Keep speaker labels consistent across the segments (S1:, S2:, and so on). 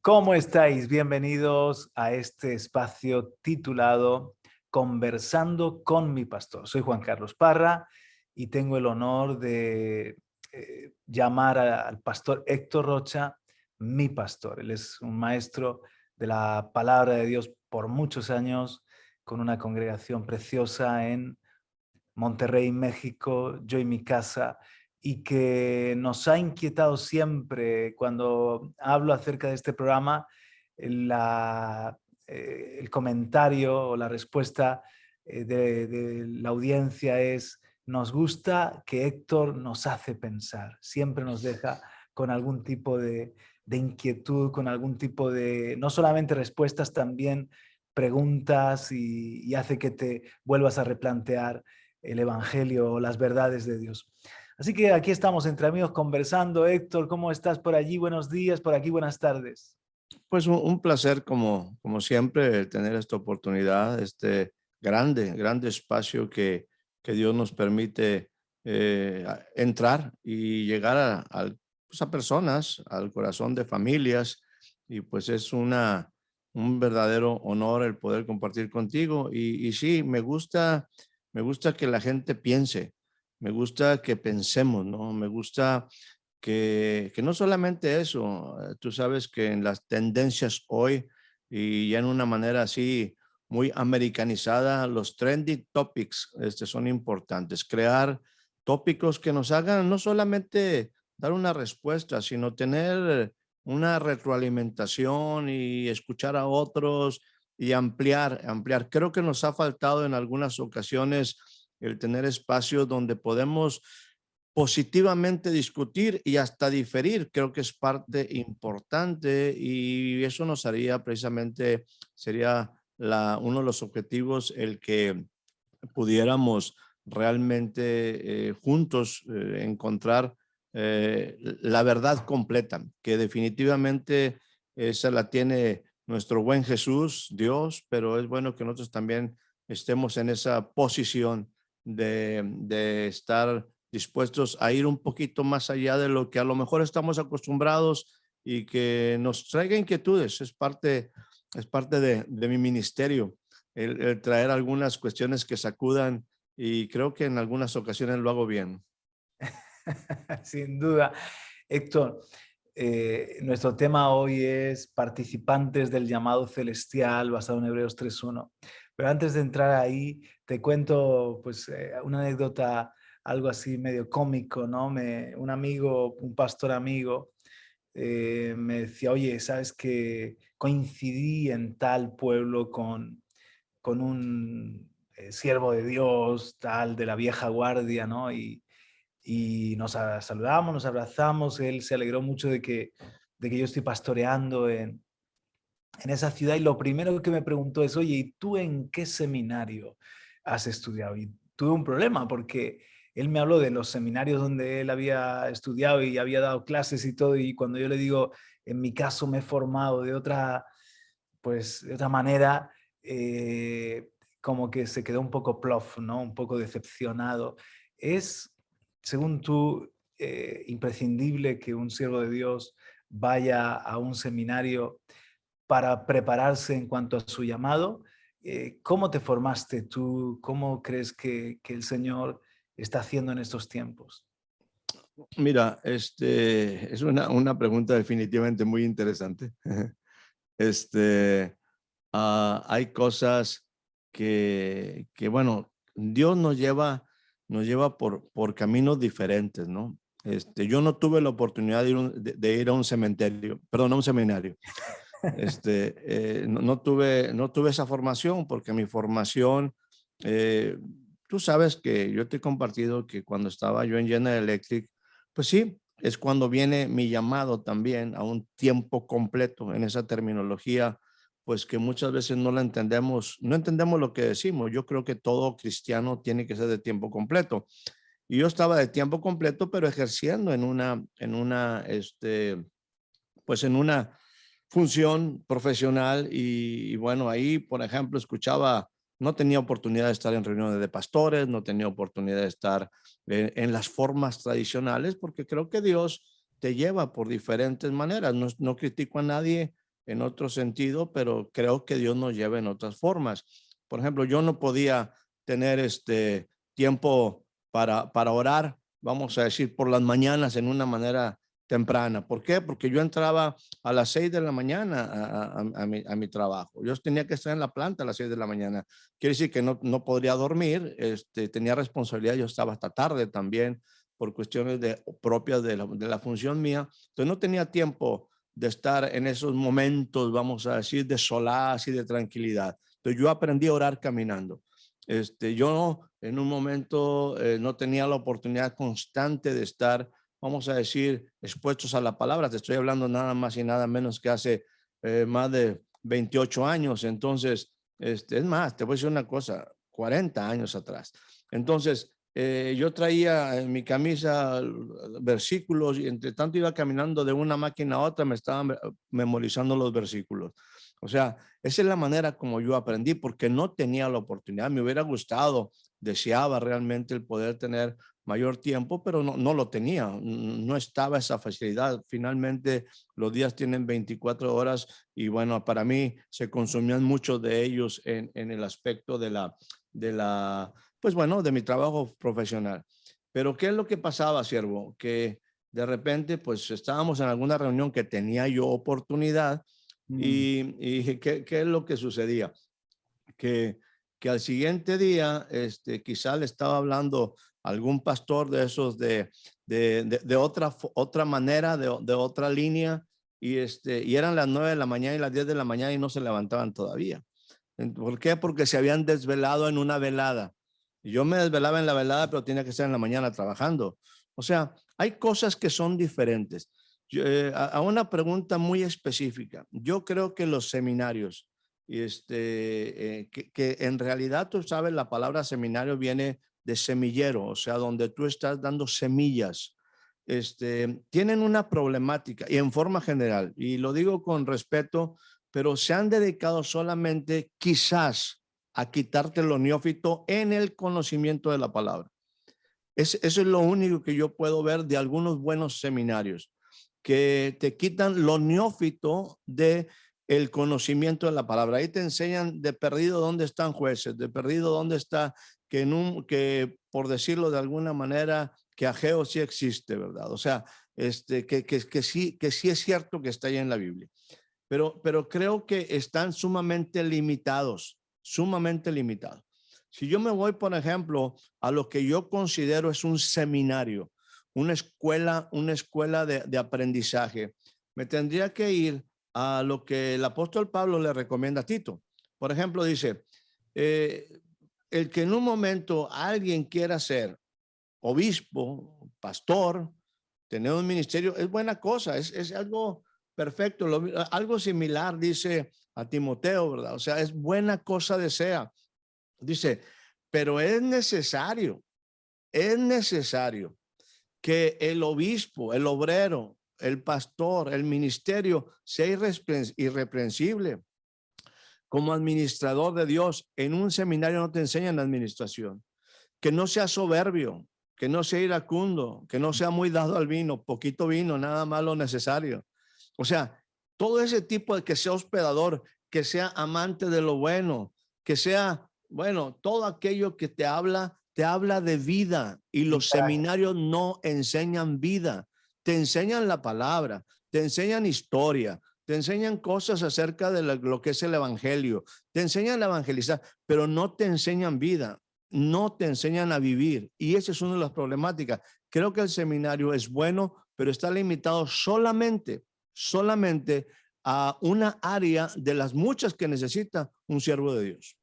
S1: ¿Cómo estáis? Bienvenidos a este espacio titulado Conversando con mi pastor. Soy Juan Carlos Parra y tengo el honor de llamar al pastor Héctor Rocha mi pastor. Él es un maestro de la palabra de Dios por muchos años, con una congregación preciosa en Monterrey, México, yo y mi casa, y que nos ha inquietado siempre cuando hablo acerca de este programa, la, el comentario o la respuesta de la audiencia es: nos gusta que Héctor nos hace pensar, siempre nos deja con algún tipo de inquietud, con algún tipo de, no solamente respuestas, también preguntas y hace que te vuelvas a replantear el Evangelio o las verdades de Dios. Así que aquí estamos entre amigos conversando. Héctor, ¿cómo estás por allí? Buenos días, por aquí buenas tardes.
S2: Pues un placer como siempre tener esta oportunidad, este grande espacio que Dios nos permite entrar y llegar pues a personas, al corazón de familias, y pues es un verdadero honor el poder compartir contigo. Y sí, me gusta que la gente piense, me gusta que pensemos, ¿no? Me gusta que no solamente eso, tú sabes que en las tendencias hoy y ya en una manera así muy americanizada, los trending topics son importantes. Crear tópicos que nos hagan no solamente dar una respuesta, sino tener una retroalimentación y escuchar a otros y ampliar. Creo que nos ha faltado en algunas ocasiones el tener espacios donde podemos positivamente discutir y hasta diferir. Creo que es parte importante y eso nos haría precisamente, sería uno de los objetivos, el que pudiéramos realmente juntos encontrar la verdad completa, que definitivamente esa la tiene nuestro buen Jesús, Dios, pero es bueno que nosotros también estemos en esa posición de estar dispuestos a ir un poquito más allá de lo que a lo mejor estamos acostumbrados y que nos traiga inquietudes. Es parte de mi ministerio, el traer algunas cuestiones que sacudan, y creo que en algunas ocasiones lo hago bien.
S1: Sin duda. Héctor, nuestro tema hoy es participantes del llamado celestial basado en Hebreos 3.1. Pero antes de entrar ahí, te cuento pues, una anécdota, algo así medio cómico, ¿no? Un amigo, un pastor amigo, me decía: oye, ¿sabes que coincidí en tal pueblo con un siervo de Dios, tal, de la vieja guardia, ¿no? Y nos saludamos, nos abrazamos. Él se alegró mucho de que yo estoy pastoreando en esa ciudad, y lo primero que me preguntó es: oye, ¿y tú en qué seminario has estudiado? Y tuve un problema porque él me habló de los seminarios donde él había estudiado y había dado clases y todo, y cuando yo le digo: en mi caso me he formado de otra, pues, de otra manera, eh, como que se quedó un poco plof, ¿no? Un poco decepcionado. ¿Es, según tú, imprescindible que un siervo de Dios vaya a un seminario para prepararse en cuanto a su llamado? ¿Cómo te formaste tú? ¿Cómo crees que el Señor está haciendo en estos tiempos?
S2: Mira, es una pregunta definitivamente muy interesante. Este, hay cosas bueno, Dios nos lleva por caminos diferentes, ¿no? Yo no tuve la oportunidad de ir a un cementerio, perdón, a un seminario. No tuve esa formación porque mi formación, eh, tú sabes que yo te he compartido que cuando estaba yo en General Electric, pues sí, es cuando viene mi llamado también a un tiempo completo en esa terminología, pues que muchas veces no la entendemos, no entendemos lo que decimos. Yo creo que todo cristiano tiene que ser de tiempo completo. Y yo estaba de tiempo completo, pero ejerciendo pues en una función profesional y bueno, ahí, por ejemplo, no tenía oportunidad de estar en reuniones de pastores, no tenía oportunidad de estar en las formas tradicionales, porque creo que Dios te lleva por diferentes maneras. No critico a nadie, en otro sentido, pero creo que Dios nos lleva en otras formas. Por ejemplo, yo no podía tener tiempo para orar, vamos a decir, por las mañanas en una manera temprana. ¿Por qué? Porque yo entraba a las 6 de la mañana a mi trabajo. Yo tenía que estar en la planta a las 6 de la mañana. Quiere decir que no podría dormir, tenía responsabilidad, yo estaba hasta tarde también por cuestiones propias de la función mía. Entonces no tenía tiempo de estar en esos momentos, vamos a decir, de solaz y de tranquilidad. Entonces yo aprendí a orar caminando. Yo en un momento no tenía la oportunidad constante de estar, vamos a decir, expuestos a la palabra. Te estoy hablando nada más y nada menos que hace más de 28 años. Entonces, es más, te voy a decir una cosa, 40 años atrás. Entonces, yo traía en mi camisa versículos y entre tanto iba caminando de una máquina a otra, me estaban memorizando los versículos. O sea, esa es la manera como yo aprendí porque no tenía la oportunidad. Me hubiera gustado, deseaba realmente el poder tener mayor tiempo, pero no lo tenía. No estaba esa facilidad. Finalmente, los días tienen 24 horas y bueno, para mí se consumían muchos de ellos en el aspecto pues bueno, de mi trabajo profesional. Pero ¿qué es lo que pasaba, siervo? Que de repente, pues estábamos en alguna reunión que tenía yo oportunidad y ¿qué es lo que sucedía? Que al siguiente día, quizá le estaba hablando algún pastor de esos de otra manera, de otra línea, y eran las 9 de la mañana y las 10 de la mañana y no se levantaban todavía. ¿Por qué? Porque se habían desvelado en una velada. Yo me desvelaba en la velada, pero tenía que estar en la mañana trabajando. O sea, hay cosas que son diferentes. A una pregunta muy específica, yo creo que los seminarios, que en realidad tú sabes, la palabra seminario viene de semillero, o sea, donde tú estás dando semillas, tienen una problemática y en forma general, y lo digo con respeto, pero se han dedicado solamente quizás a quitarte lo neófito en el conocimiento de la palabra. Eso es lo único que yo puedo ver de algunos buenos seminarios, que te quitan lo neófito de el conocimiento de la palabra. Ahí te enseñan de perdido dónde están jueces, de perdido dónde está, que por decirlo de alguna manera, que Ageo sí existe, ¿verdad? O sea, que sí es cierto que está ahí en la Biblia. Pero creo que están sumamente limitados, sumamente limitados. Si yo me voy, por ejemplo, a lo que yo considero es un seminario, una escuela de aprendizaje, me tendría que ir a lo que el apóstol Pablo le recomienda a Tito. Por ejemplo, dice, el que en un momento alguien quiera ser obispo, pastor, tener un ministerio, es buena cosa, es algo perfecto. Algo similar dice a Timoteo, ¿verdad? O sea, es buena cosa desea. Dice, pero es necesario que el obispo, el obrero, el pastor, el ministerio sea irreprensible. Como administrador de Dios, en un seminario no te enseñan administración. Que no sea soberbio, que no sea iracundo, que no sea muy dado al vino, poquito vino, nada más lo necesario. O sea, todo ese tipo de que sea hospedador, que sea amante de lo bueno, que sea, bueno, todo aquello que te habla de vida, y los seminarios no enseñan vida, te enseñan la palabra, te enseñan historia, te enseñan cosas acerca de lo que es el evangelio, te enseñan a evangelizar, pero no te enseñan vida, no te enseñan a vivir. Y esa es una de las problemáticas. Creo que el seminario es bueno, pero está limitado solamente a una área de las muchas que necesita un siervo de Dios.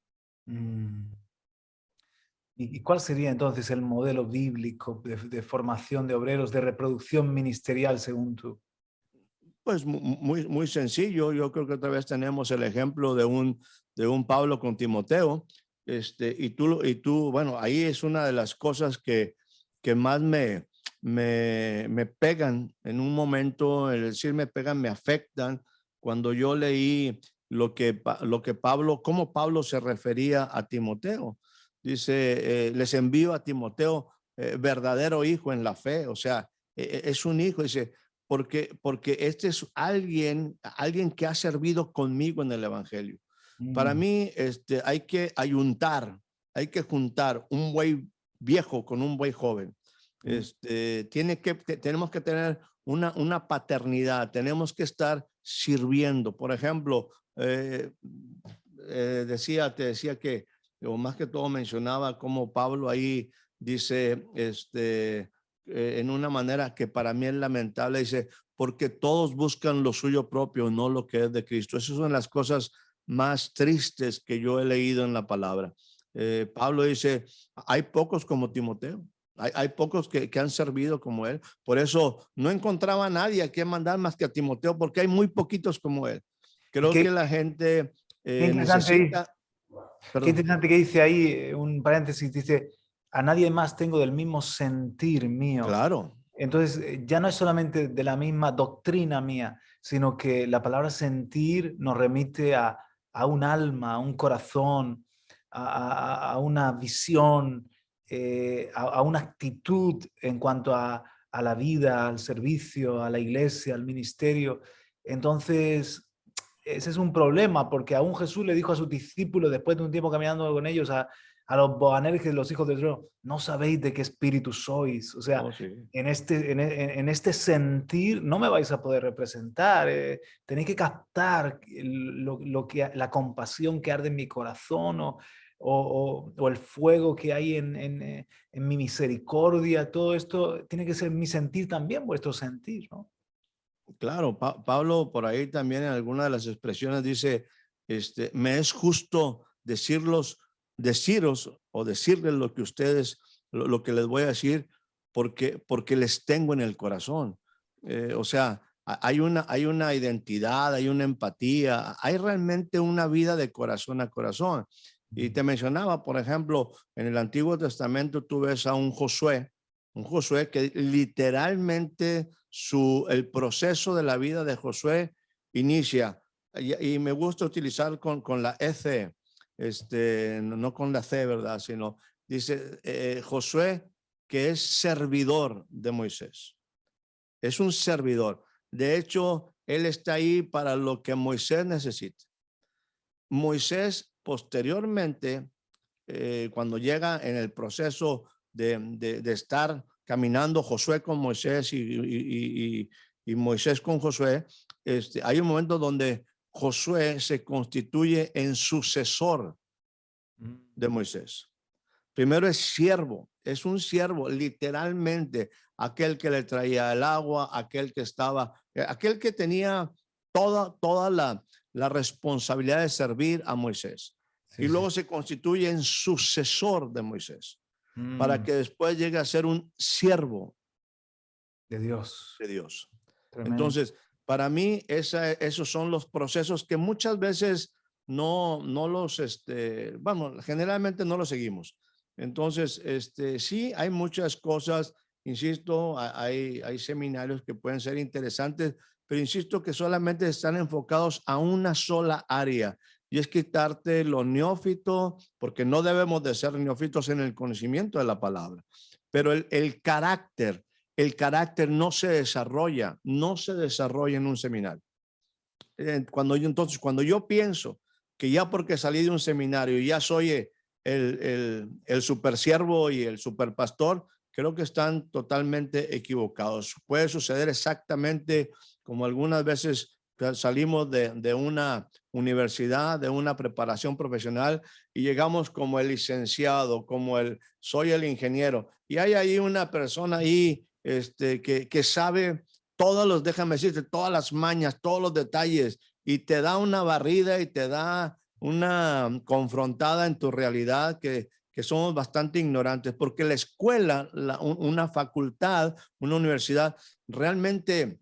S1: ¿Y cuál sería entonces el modelo bíblico de formación de obreros, de reproducción ministerial según tú?
S2: Pues muy sencillo. Yo creo que otra vez tenemos el ejemplo de un Pablo con Timoteo. Y tú, bueno, ahí es una de las cosas que más me pegan en un momento, es decir, me pegan, me afectan, cuando yo leí lo que Pablo, cómo Pablo se refería a Timoteo. Dice, les envío a Timoteo, verdadero hijo en la fe. O sea, es un hijo. Dice, porque este es alguien que ha servido conmigo en el evangelio. Para mí, hay que juntar un buey viejo con un buey joven. Tenemos que tener una paternidad, tenemos que estar sirviendo. Por ejemplo, te decía que, o más que todo mencionaba como Pablo ahí dice, en una manera que para mí es lamentable, dice, porque todos buscan lo suyo propio, no lo que es de Cristo. Esas son las cosas más tristes que yo he leído en la palabra. Pablo dice, hay pocos como Timoteo. Hay pocos que han servido como él. Por eso no encontraba a nadie a quien mandar más que a Timoteo, porque hay muy poquitos como él. Creo
S1: Qué,
S2: que la gente
S1: qué interesante,
S2: necesita,
S1: qué
S2: perdón.
S1: interesante que dice ahí, un paréntesis, dice, a nadie más tengo del mismo sentir mío.
S2: Claro,
S1: Entonces, ya no es solamente de la misma doctrina mía, sino que la palabra sentir nos remite a un alma, a un corazón, a una visión, a una actitud en cuanto a la vida, al servicio, a la iglesia, al ministerio. Entonces, ese es un problema, porque aún Jesús le dijo a sus discípulos, después de un tiempo caminando con ellos, a los boanerges, los hijos de Dios, no sabéis de qué espíritu sois. O sea,
S2: oh, sí.
S1: en este sentir no me vais a poder representar. Tenéis que captar la compasión que arde en mi corazón o el fuego que hay en mi misericordia. Todo esto tiene que ser mi sentir también, vuestro sentir, ¿no?
S2: Claro, Pablo por ahí también en alguna de las expresiones dice, me es justo deciros o decirles lo que ustedes, lo que les voy a decir, porque les tengo en el corazón. O sea, hay una identidad, hay una empatía, hay realmente una vida de corazón a corazón. Y te mencionaba, por ejemplo, en el Antiguo Testamento tú ves a un Josué que literalmente el proceso de la vida de Josué inicia, y me gusta utilizar con la EC, no con la C, ¿verdad? Sino dice Josué que es servidor de Moisés. Es un servidor. De hecho, él está ahí para lo que Moisés necesita. Moisés posteriormente, cuando llega en el proceso de estar caminando Josué con Moisés y Moisés con Josué, hay un momento donde Josué se constituye en sucesor de Moisés. Primero es un siervo, literalmente, aquel que le traía el agua, aquel que tenía toda la responsabilidad de servir a Moisés.
S1: Sí,
S2: Y
S1: sí.
S2: luego se constituye en sucesor de Moisés, para
S1: Mm,
S2: que después llegue a ser un siervo
S1: de Dios.
S2: de Dios.
S1: Tremendo.
S2: Entonces, para mí, esos son los procesos que muchas veces no los, vamos, generalmente no los seguimos. Entonces, sí, hay muchas cosas, insisto, hay seminarios que pueden ser interesantes, pero insisto que solamente están enfocados a una sola área, y es quitarte lo neófito, porque no debemos de ser neófitos en el conocimiento de la palabra, pero el carácter no se desarrolla en un seminario. Cuando yo pienso que ya porque salí de un seminario ya soy el super siervo y el super pastor, creo que están totalmente equivocados. Puede suceder exactamente como algunas veces salimos de una universidad, de una preparación profesional y llegamos como el licenciado, soy el ingeniero, y hay ahí una persona ahí que sabe déjame decirte, todas las mañas, todos los detalles, y te da una barrida y te da una confrontada en tu realidad que somos bastante ignorantes, porque la escuela, una facultad, una universidad, realmente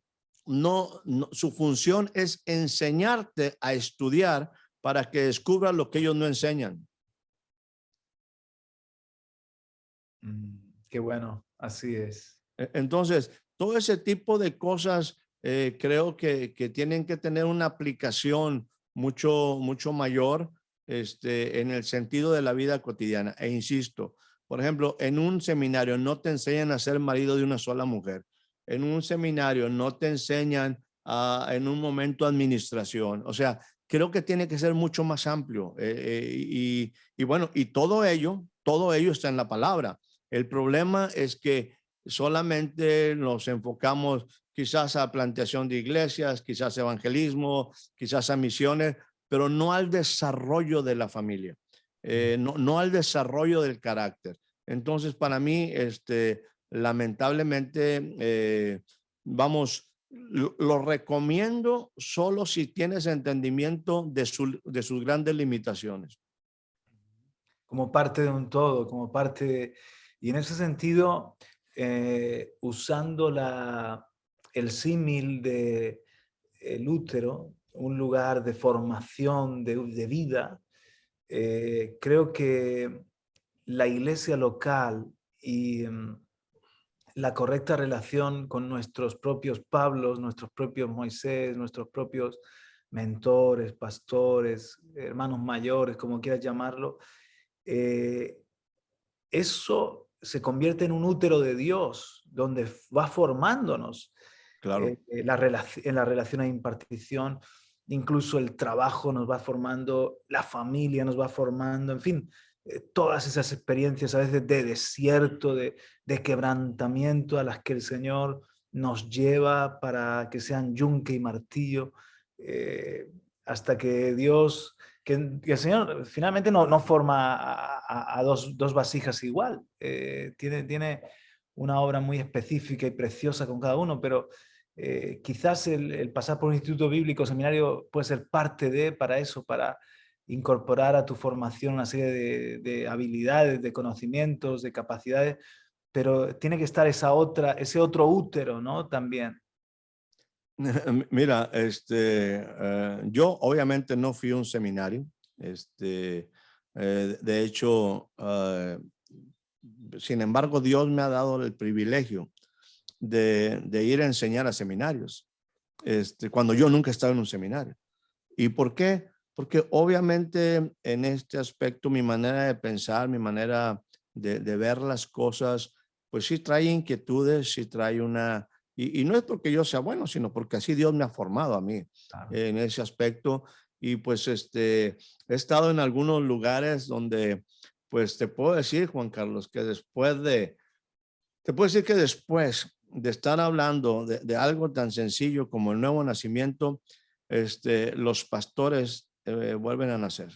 S2: su función es enseñarte a estudiar para que descubras lo que ellos no enseñan.
S1: Qué bueno, así es.
S2: Entonces, todo ese tipo de cosas creo que tienen que tener una aplicación mucho mayor en el sentido de la vida cotidiana. E insisto, por ejemplo, en un seminario no te enseñan a ser marido de una sola mujer. en un seminario no te enseñan en un momento administración. O sea, creo que tiene que ser mucho más amplio. Y bueno, y todo ello está en la palabra. El problema es que solamente nos enfocamos quizás a plantación de iglesias, quizás a evangelismo, quizás a misiones, pero no al desarrollo de la familia, no al desarrollo del carácter. Entonces, para mí, lamentablemente, vamos, lo recomiendo solo si tienes entendimiento de sus grandes limitaciones.
S1: Como parte de un todo, como parte de... Y en ese sentido, usando el símil de el útero, un lugar de formación, de vida, creo que la iglesia local y la correcta relación con nuestros propios Pablos, nuestros propios Moisés, nuestros propios mentores, pastores, hermanos mayores, como quieras llamarlo, eh, eso se convierte en un útero de Dios, donde va formándonos
S2: Claro.
S1: en la relación a impartición, incluso el trabajo nos va formando, la familia nos va formando, en fin, todas esas experiencias a veces de desierto, de quebrantamiento a las que el Señor nos lleva para que sean yunque y martillo, hasta que Dios, que el Señor finalmente no forma a dos vasijas igual, tiene una obra muy específica y preciosa con cada uno, pero quizás el pasar por un instituto bíblico, seminario, puede ser parte para eso, para incorporar a tu formación una serie de habilidades, de conocimientos, de capacidades, pero tiene que estar ese otro útero, ¿no? También.
S2: Mira, yo obviamente no fui a un seminario. De hecho, sin embargo, Dios me ha dado el privilegio de ir a enseñar a seminarios, cuando yo nunca he estado en un seminario. ¿Y por qué? Porque obviamente en este aspecto mi manera de pensar, mi manera de ver las cosas, pues sí trae inquietudes, sí trae y no es porque yo sea bueno, sino porque así Dios me ha formado a mí
S1: Claro.
S2: en ese aspecto. Y pues he estado en algunos lugares donde, pues te puedo decir, Juan Carlos, que te puedo decir que después de estar hablando de algo tan sencillo como el nuevo nacimiento, los pastores vuelven a nacer.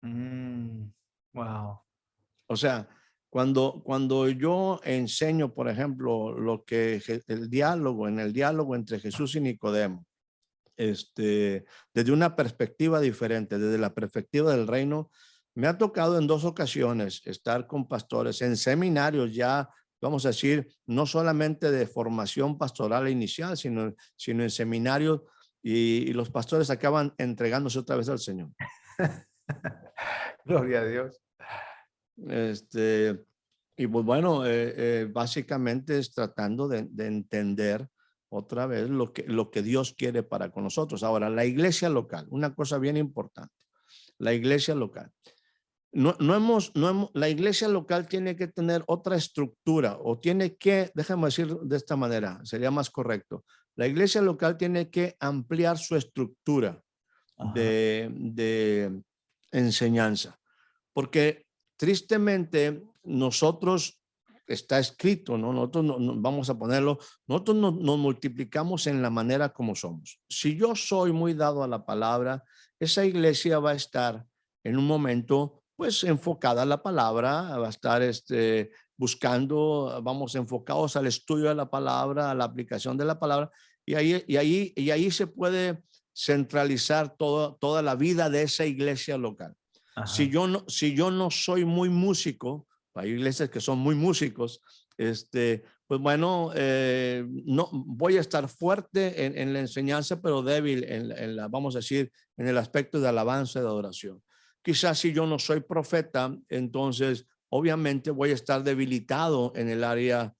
S1: Wow.
S2: O sea, cuando yo enseño, por ejemplo, en el diálogo entre Jesús y Nicodemo, desde una perspectiva diferente, desde la perspectiva del reino, me ha tocado en 2 ocasiones estar con pastores en seminarios ya, vamos a decir, no solamente de formación pastoral inicial, sino en seminarios, y los pastores acaban entregándose otra vez al Señor.
S1: Gloria a Dios.
S2: Este, y pues bueno, básicamente es tratando de entender otra vez lo que Dios quiere para con nosotros. Ahora, la iglesia local, una cosa bien importante, la iglesia local. La iglesia local tiene que tener otra estructura o déjame decir de esta manera, sería más correcto. La iglesia local tiene que ampliar su estructura
S1: Ajá.
S2: de enseñanza, porque tristemente nosotros, está escrito, ¿no? Nosotros vamos a ponerlo, nosotros nos multiplicamos en la manera como somos. Si yo soy muy dado a la palabra, esa iglesia va a estar en un momento pues enfocada a la palabra, va a estar buscando, vamos enfocados al estudio de la palabra, a la aplicación de la palabra, y ahí se puede centralizar toda la vida de esa iglesia local.
S1: Ajá.
S2: Si yo no soy muy músico, hay iglesias que son muy músicos, pues bueno, no, voy a estar fuerte en la enseñanza, pero débil vamos a decir, en el aspecto de alabanza y de adoración. Quizás si yo no soy profeta, entonces obviamente voy a estar debilitado en el área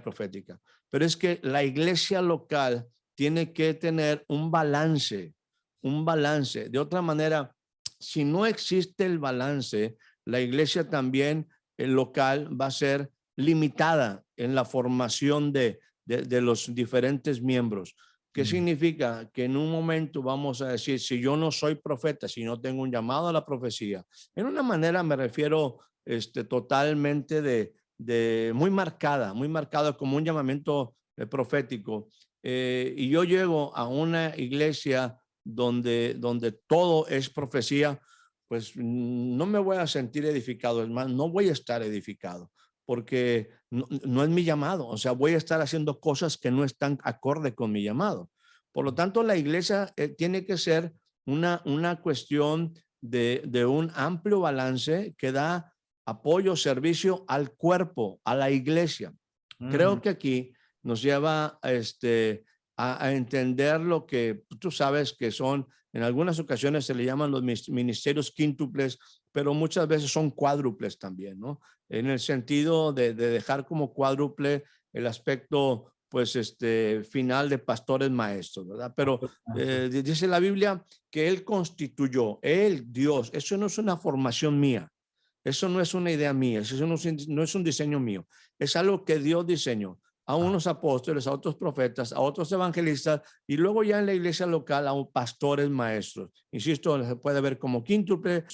S2: profética. Pero es que la iglesia local tiene que tener un balance. De otra manera, si no existe el balance, la iglesia también, el local, va a ser limitada en la formación de de los diferentes miembros. ¿Qué significa? Que en un momento vamos a decir, si yo no soy profeta, si no tengo un llamado a la profecía, en una manera me refiero totalmente muy marcada como un llamamiento profético. Y yo llego a una iglesia donde todo es profecía, pues no me voy a sentir edificado, es más, no voy a estar edificado, porque no es mi llamado. O sea, voy a estar haciendo cosas que no están acorde con mi llamado. Por lo tanto, la iglesia tiene que ser una cuestión de un amplio balance que da apoyo, servicio al cuerpo, a la iglesia. Creo que aquí nos lleva a entender lo que tú sabes que son, en algunas ocasiones se le llaman los ministerios quíntuples, pero muchas veces son cuádruples también, ¿no? En el sentido de dejar como cuádruple el aspecto, pues, final de pastores maestros, ¿verdad? Pero dice la Biblia que Él constituyó, Él, Dios, eso no es una formación mía, eso no es una idea mía, eso no es un diseño mío, es algo que Dios diseñó. A unos apóstoles, a otros profetas, a otros evangelistas y luego ya en la iglesia local a pastores maestros. Insisto, se puede ver como quíntuple,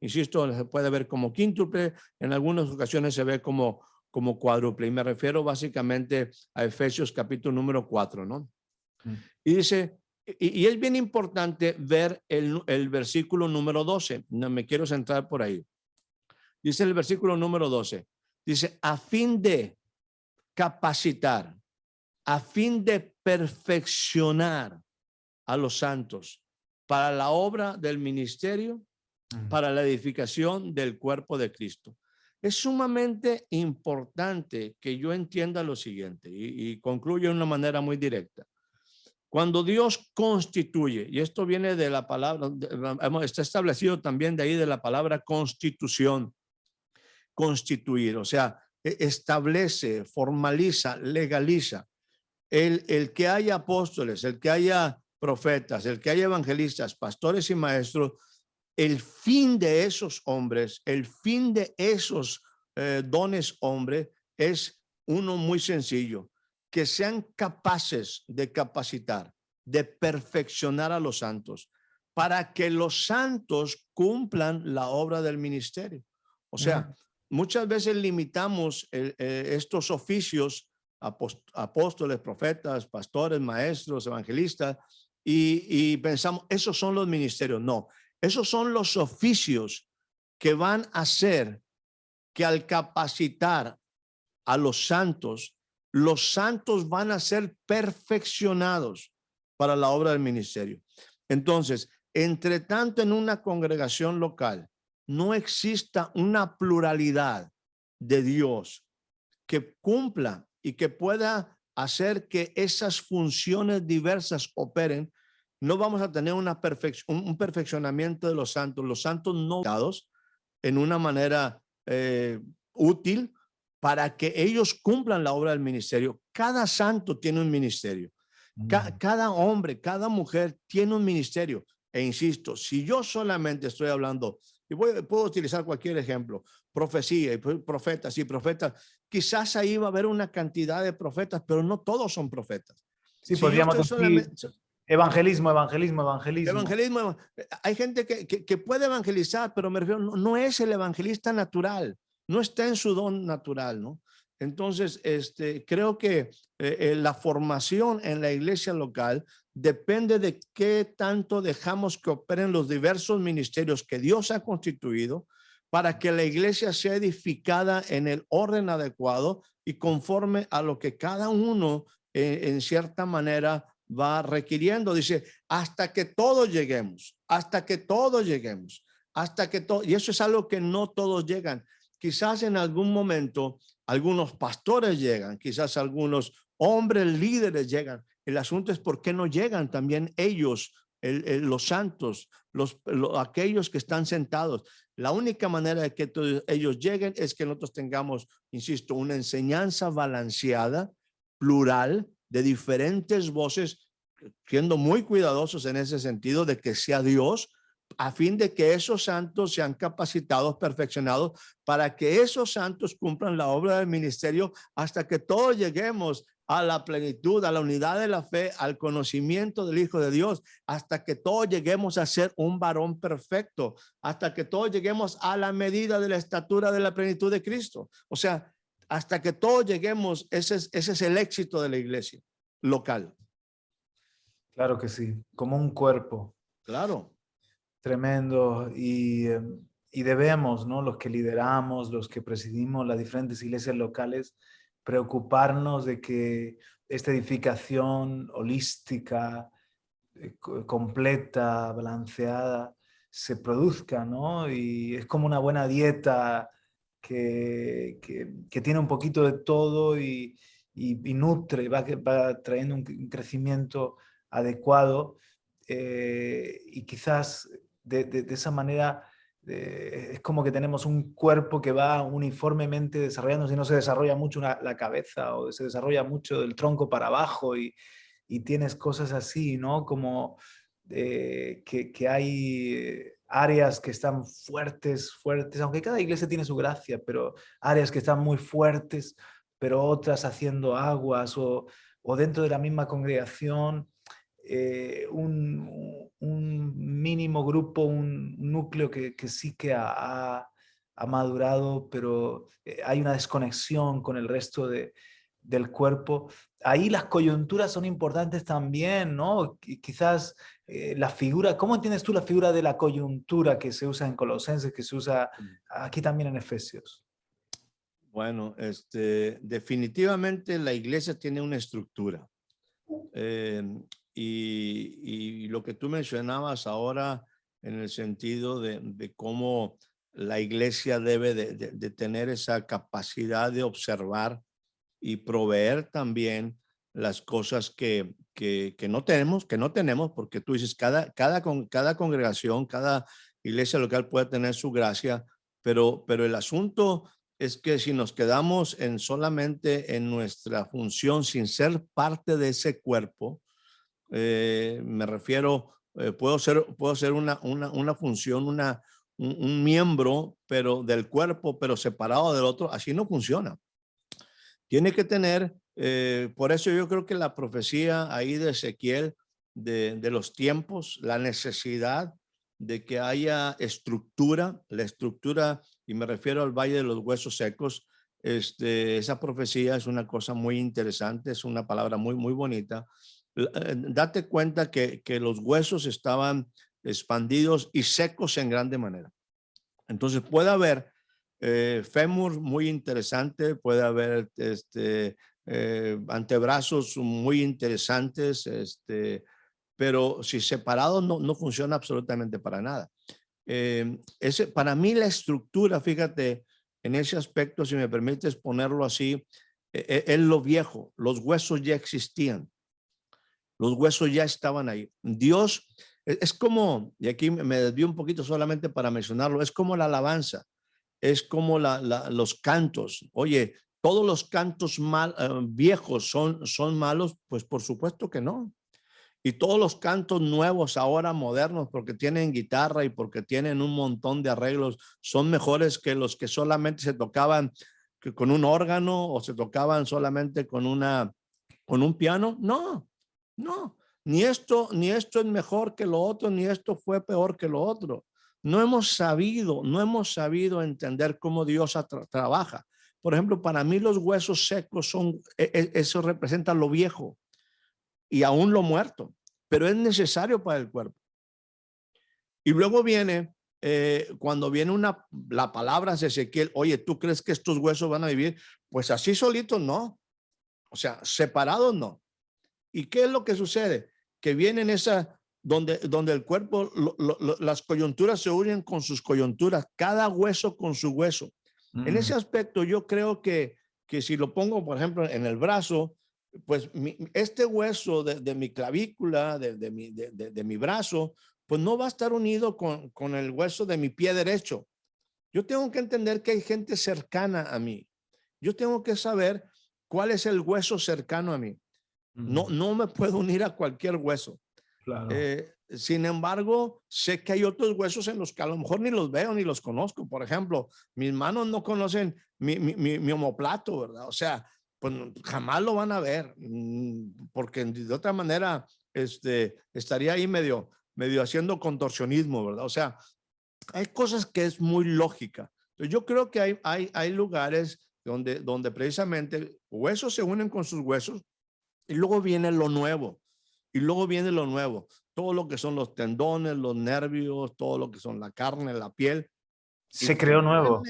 S2: insisto, se puede ver como quíntuple, en algunas ocasiones se ve como cuádruple y me refiero básicamente a Efesios capítulo número 4, ¿no? Y dice, y es bien importante ver el versículo número 12, no me quiero centrar por ahí. Dice el versículo número 12, dice, a fin de capacitar, a fin de perfeccionar a los santos para la obra del ministerio, para la edificación del cuerpo de Cristo. Es sumamente importante que yo entienda lo siguiente y concluyo de una manera muy directa. Cuando Dios constituye, y esto viene de la palabra, está establecido también de ahí de la palabra constitución, constituir, o sea, establece, formaliza, legaliza. El que haya apóstoles, el que haya profetas, el que haya evangelistas, pastores y maestros, el fin de esos hombres, el fin de esos dones hombres es uno muy sencillo, que sean capaces de capacitar, de perfeccionar a los santos, para que los santos cumplan la obra del ministerio. O sea, muchas veces limitamos estos oficios, apóstoles, profetas, pastores, maestros, evangelistas, y pensamos, esos son los ministerios. No, esos son los oficios que van a hacer que al capacitar a los santos van a ser perfeccionados para la obra del ministerio. Entonces, entre tanto en una congregación local no exista una pluralidad de Dios que cumpla y que pueda hacer que esas funciones diversas operen, no vamos a tener un perfeccionamiento de los santos. Los santos no dados en una manera útil para que ellos cumplan la obra del ministerio. Cada santo tiene un ministerio. Cada hombre, cada mujer tiene un ministerio. E insisto, si yo solamente estoy hablando, y puedo utilizar cualquier ejemplo, profecía y profetas, quizás ahí va a haber una cantidad de profetas, pero no todos son profetas.
S1: Sí, si podríamos decir evangelismo.
S2: Evangelismo. Hay gente que puede evangelizar, pero me refiero, no es el evangelista natural, no está en su don natural, ¿no? Entonces, creo que la formación en la iglesia local depende de qué tanto dejamos que operen los diversos ministerios que Dios ha constituido para que la iglesia sea edificada en el orden adecuado y conforme a lo que cada uno en cierta manera va requiriendo. Dice, hasta que todos lleguemos, y eso es algo que no todos llegan. Quizás en algún momento algunos pastores llegan, quizás algunos hombres líderes llegan. El asunto es por qué no llegan también ellos, los santos, aquellos que están sentados. La única manera de que ellos lleguen es que nosotros tengamos, insisto, una enseñanza balanceada, plural, de diferentes voces, siendo muy cuidadosos en ese sentido de que sea Dios, a fin de que esos santos sean capacitados, perfeccionados, para que esos santos cumplan la obra del ministerio hasta que todos lleguemos a la plenitud, a la unidad de la fe, al conocimiento del Hijo de Dios, hasta que todos lleguemos a ser un varón perfecto, hasta que todos lleguemos a la medida de la estatura de la plenitud de Cristo. O sea, hasta que todos lleguemos, ese es el éxito de la iglesia local.
S1: Claro que sí, como un cuerpo.
S2: Claro.
S1: Tremendo. Y debemos, ¿no? Los que lideramos, los que presidimos las diferentes iglesias locales, preocuparnos de que esta edificación holística, completa, balanceada, se produzca, ¿no? Y es como una buena dieta que tiene un poquito de todo y nutre, va trayendo un crecimiento adecuado, y quizás de esa manera es como que tenemos un cuerpo que va uniformemente desarrollándose y no se desarrolla mucho la cabeza o se desarrolla mucho del tronco para abajo y tienes cosas así, ¿no? Como que hay áreas que están fuertes, aunque cada iglesia tiene su gracia, pero áreas que están muy fuertes, pero otras haciendo aguas o dentro de la misma congregación, un mínimo grupo, un núcleo que sí que ha madurado, pero hay una desconexión con el resto del cuerpo. Ahí las coyunturas son importantes también, ¿no? Quizás la figura, ¿cómo entiendes tú la figura de la coyuntura que se usa en Colosenses, que se usa aquí también en Efesios?
S2: Bueno, definitivamente la iglesia tiene una estructura. Eh, y lo que tú mencionabas ahora en el sentido de cómo la iglesia debe de tener esa capacidad de observar y proveer también las cosas que no tenemos, porque tú dices, cada congregación, cada iglesia local puede tener su gracia, pero el asunto es que si nos quedamos en solamente en nuestra función sin ser parte de ese cuerpo, me refiero, puedo ser una función, un miembro, pero del cuerpo, pero separado del otro, así no funciona. Tiene que tener, por eso yo creo que la profecía ahí de Ezequiel, de los tiempos, la necesidad de que haya estructura, la estructura, y me refiero al Valle de los Huesos Secos. Esa profecía es una cosa muy interesante, es una palabra muy, muy bonita. Date cuenta que los huesos estaban expandidos y secos en grande manera. Entonces puede haber fémur muy interesante, puede haber antebrazos muy interesantes, pero si separados no funciona absolutamente para nada. Para mí la estructura, fíjate, en ese aspecto, si me permites ponerlo así, es lo viejo. Los huesos ya existían, los huesos ya estaban ahí. Dios es como, y aquí me desvío un poquito solamente para mencionarlo, es como la alabanza, es como los cantos. Oye, todos los cantos viejos son malos, pues por supuesto que no. Y todos los cantos nuevos ahora modernos, porque tienen guitarra y porque tienen un montón de arreglos, son mejores que los que solamente se tocaban con un órgano o se tocaban solamente con un piano. No, no. Ni esto es mejor que lo otro, ni esto fue peor que lo otro. No hemos sabido entender cómo Dios trabaja. Por ejemplo, para mí los huesos secos eso representa lo viejo y aún lo muerto, pero es necesario para el cuerpo. Y luego viene, cuando viene la palabra de Ezequiel, oye, ¿tú crees que estos huesos van a vivir? Pues así solitos no, o sea, separados no. ¿Y qué es lo que sucede? Que vienen donde el cuerpo, las coyunturas se unen con sus coyunturas, cada hueso con su hueso. En ese aspecto yo creo que si lo pongo, por ejemplo, en el brazo, pues este hueso de mi clavícula, de mi brazo, pues no va a estar unido con el hueso de mi pie derecho. Yo tengo que entender que hay gente cercana a mí. Yo tengo que saber cuál es el hueso cercano a mí. No me puedo unir a cualquier hueso.
S1: Claro.
S2: Sin embargo, sé que hay otros huesos en los que a lo mejor ni los veo ni los conozco. Por ejemplo, mis manos no conocen mi omoplato, ¿verdad? O sea, pues jamás lo van a ver, porque de otra manera estaría ahí medio haciendo contorsionismo, ¿verdad? O sea, hay cosas que es muy lógica. Entonces, yo creo que hay lugares donde precisamente huesos se unen con sus huesos y luego viene lo nuevo. Y luego viene lo nuevo. Todo lo que son los tendones, los nervios, todo lo que son la carne, la piel. Y
S1: Se creó nuevo.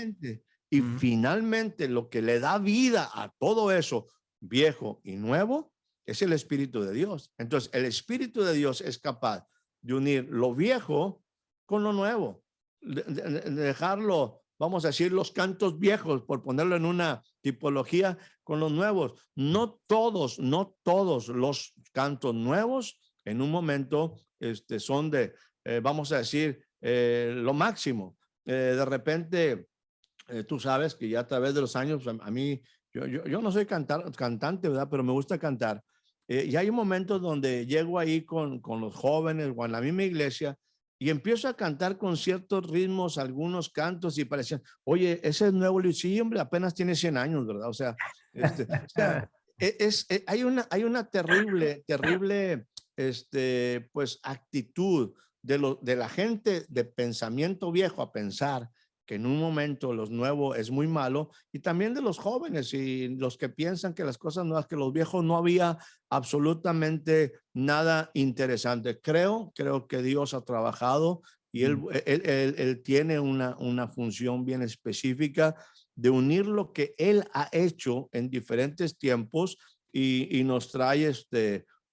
S2: finalmente lo que le da vida a todo eso, viejo y nuevo, es el Espíritu de Dios. Entonces, el Espíritu de Dios es capaz de unir lo viejo con lo nuevo. Dejarlo, vamos a decir, los cantos viejos, por ponerlo en una tipología, con los nuevos. No todos los cantos nuevos en un momento son de, vamos a decir, lo máximo. De repente, tú sabes que ya a través de los años, a mí, yo no soy cantante, ¿verdad? Pero me gusta cantar. Y hay momentos donde llego ahí con los jóvenes o en la misma iglesia y empiezo a cantar con ciertos ritmos, algunos cantos y parecían, oye, ese es nuevo, sí, hombre, apenas tiene 100 años, ¿verdad? O sea, hay una terrible, pues, actitud de la gente de pensamiento viejo a pensar que en un momento los nuevos es muy malo, y también de los jóvenes y los que piensan que las cosas nuevas, que los viejos no había absolutamente nada interesante. Creo que Dios ha trabajado y él tiene una función bien específica de unir lo que él ha hecho en diferentes tiempos y nos trae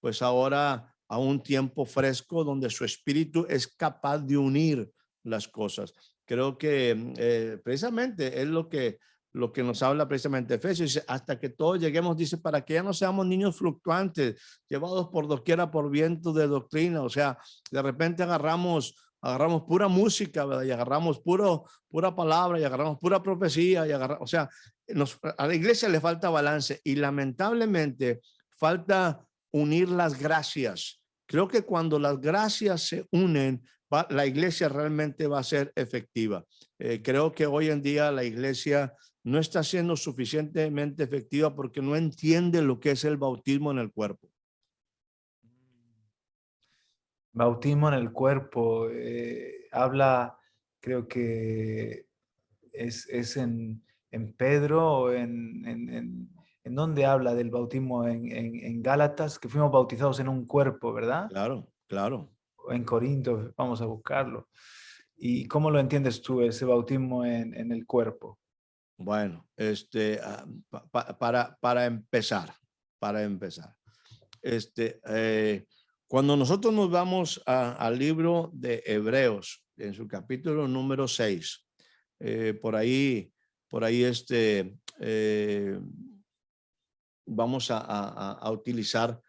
S2: pues ahora a un tiempo fresco donde su espíritu es capaz de unir las cosas. Creo que precisamente es lo que nos habla precisamente Efesios. Dice, hasta que todos lleguemos, dice, para que ya no seamos niños fluctuantes, llevados por doquiera por viento de doctrina. O sea, de repente agarramos pura música, ¿verdad? Y agarramos pura palabra, y agarramos pura profecía, o sea, a la iglesia le falta balance y lamentablemente falta unir las gracias. Creo que cuando las gracias se unen, la iglesia realmente va a ser efectiva. Creo que hoy en día la iglesia no está siendo suficientemente efectiva porque no entiende lo que es el bautismo en el cuerpo.
S1: Bautismo en el cuerpo. Habla, creo que es en Pedro o en dónde habla del bautismo en Gálatas, que fuimos bautizados en un cuerpo, ¿verdad?
S2: Claro, claro.
S1: O en Corintios, vamos a buscarlo. ¿Y cómo lo entiendes tú, ese bautismo en el cuerpo?
S2: Bueno, para empezar, cuando nosotros nos vamos al libro de Hebreos, en su capítulo número 6, por ahí vamos a utilizar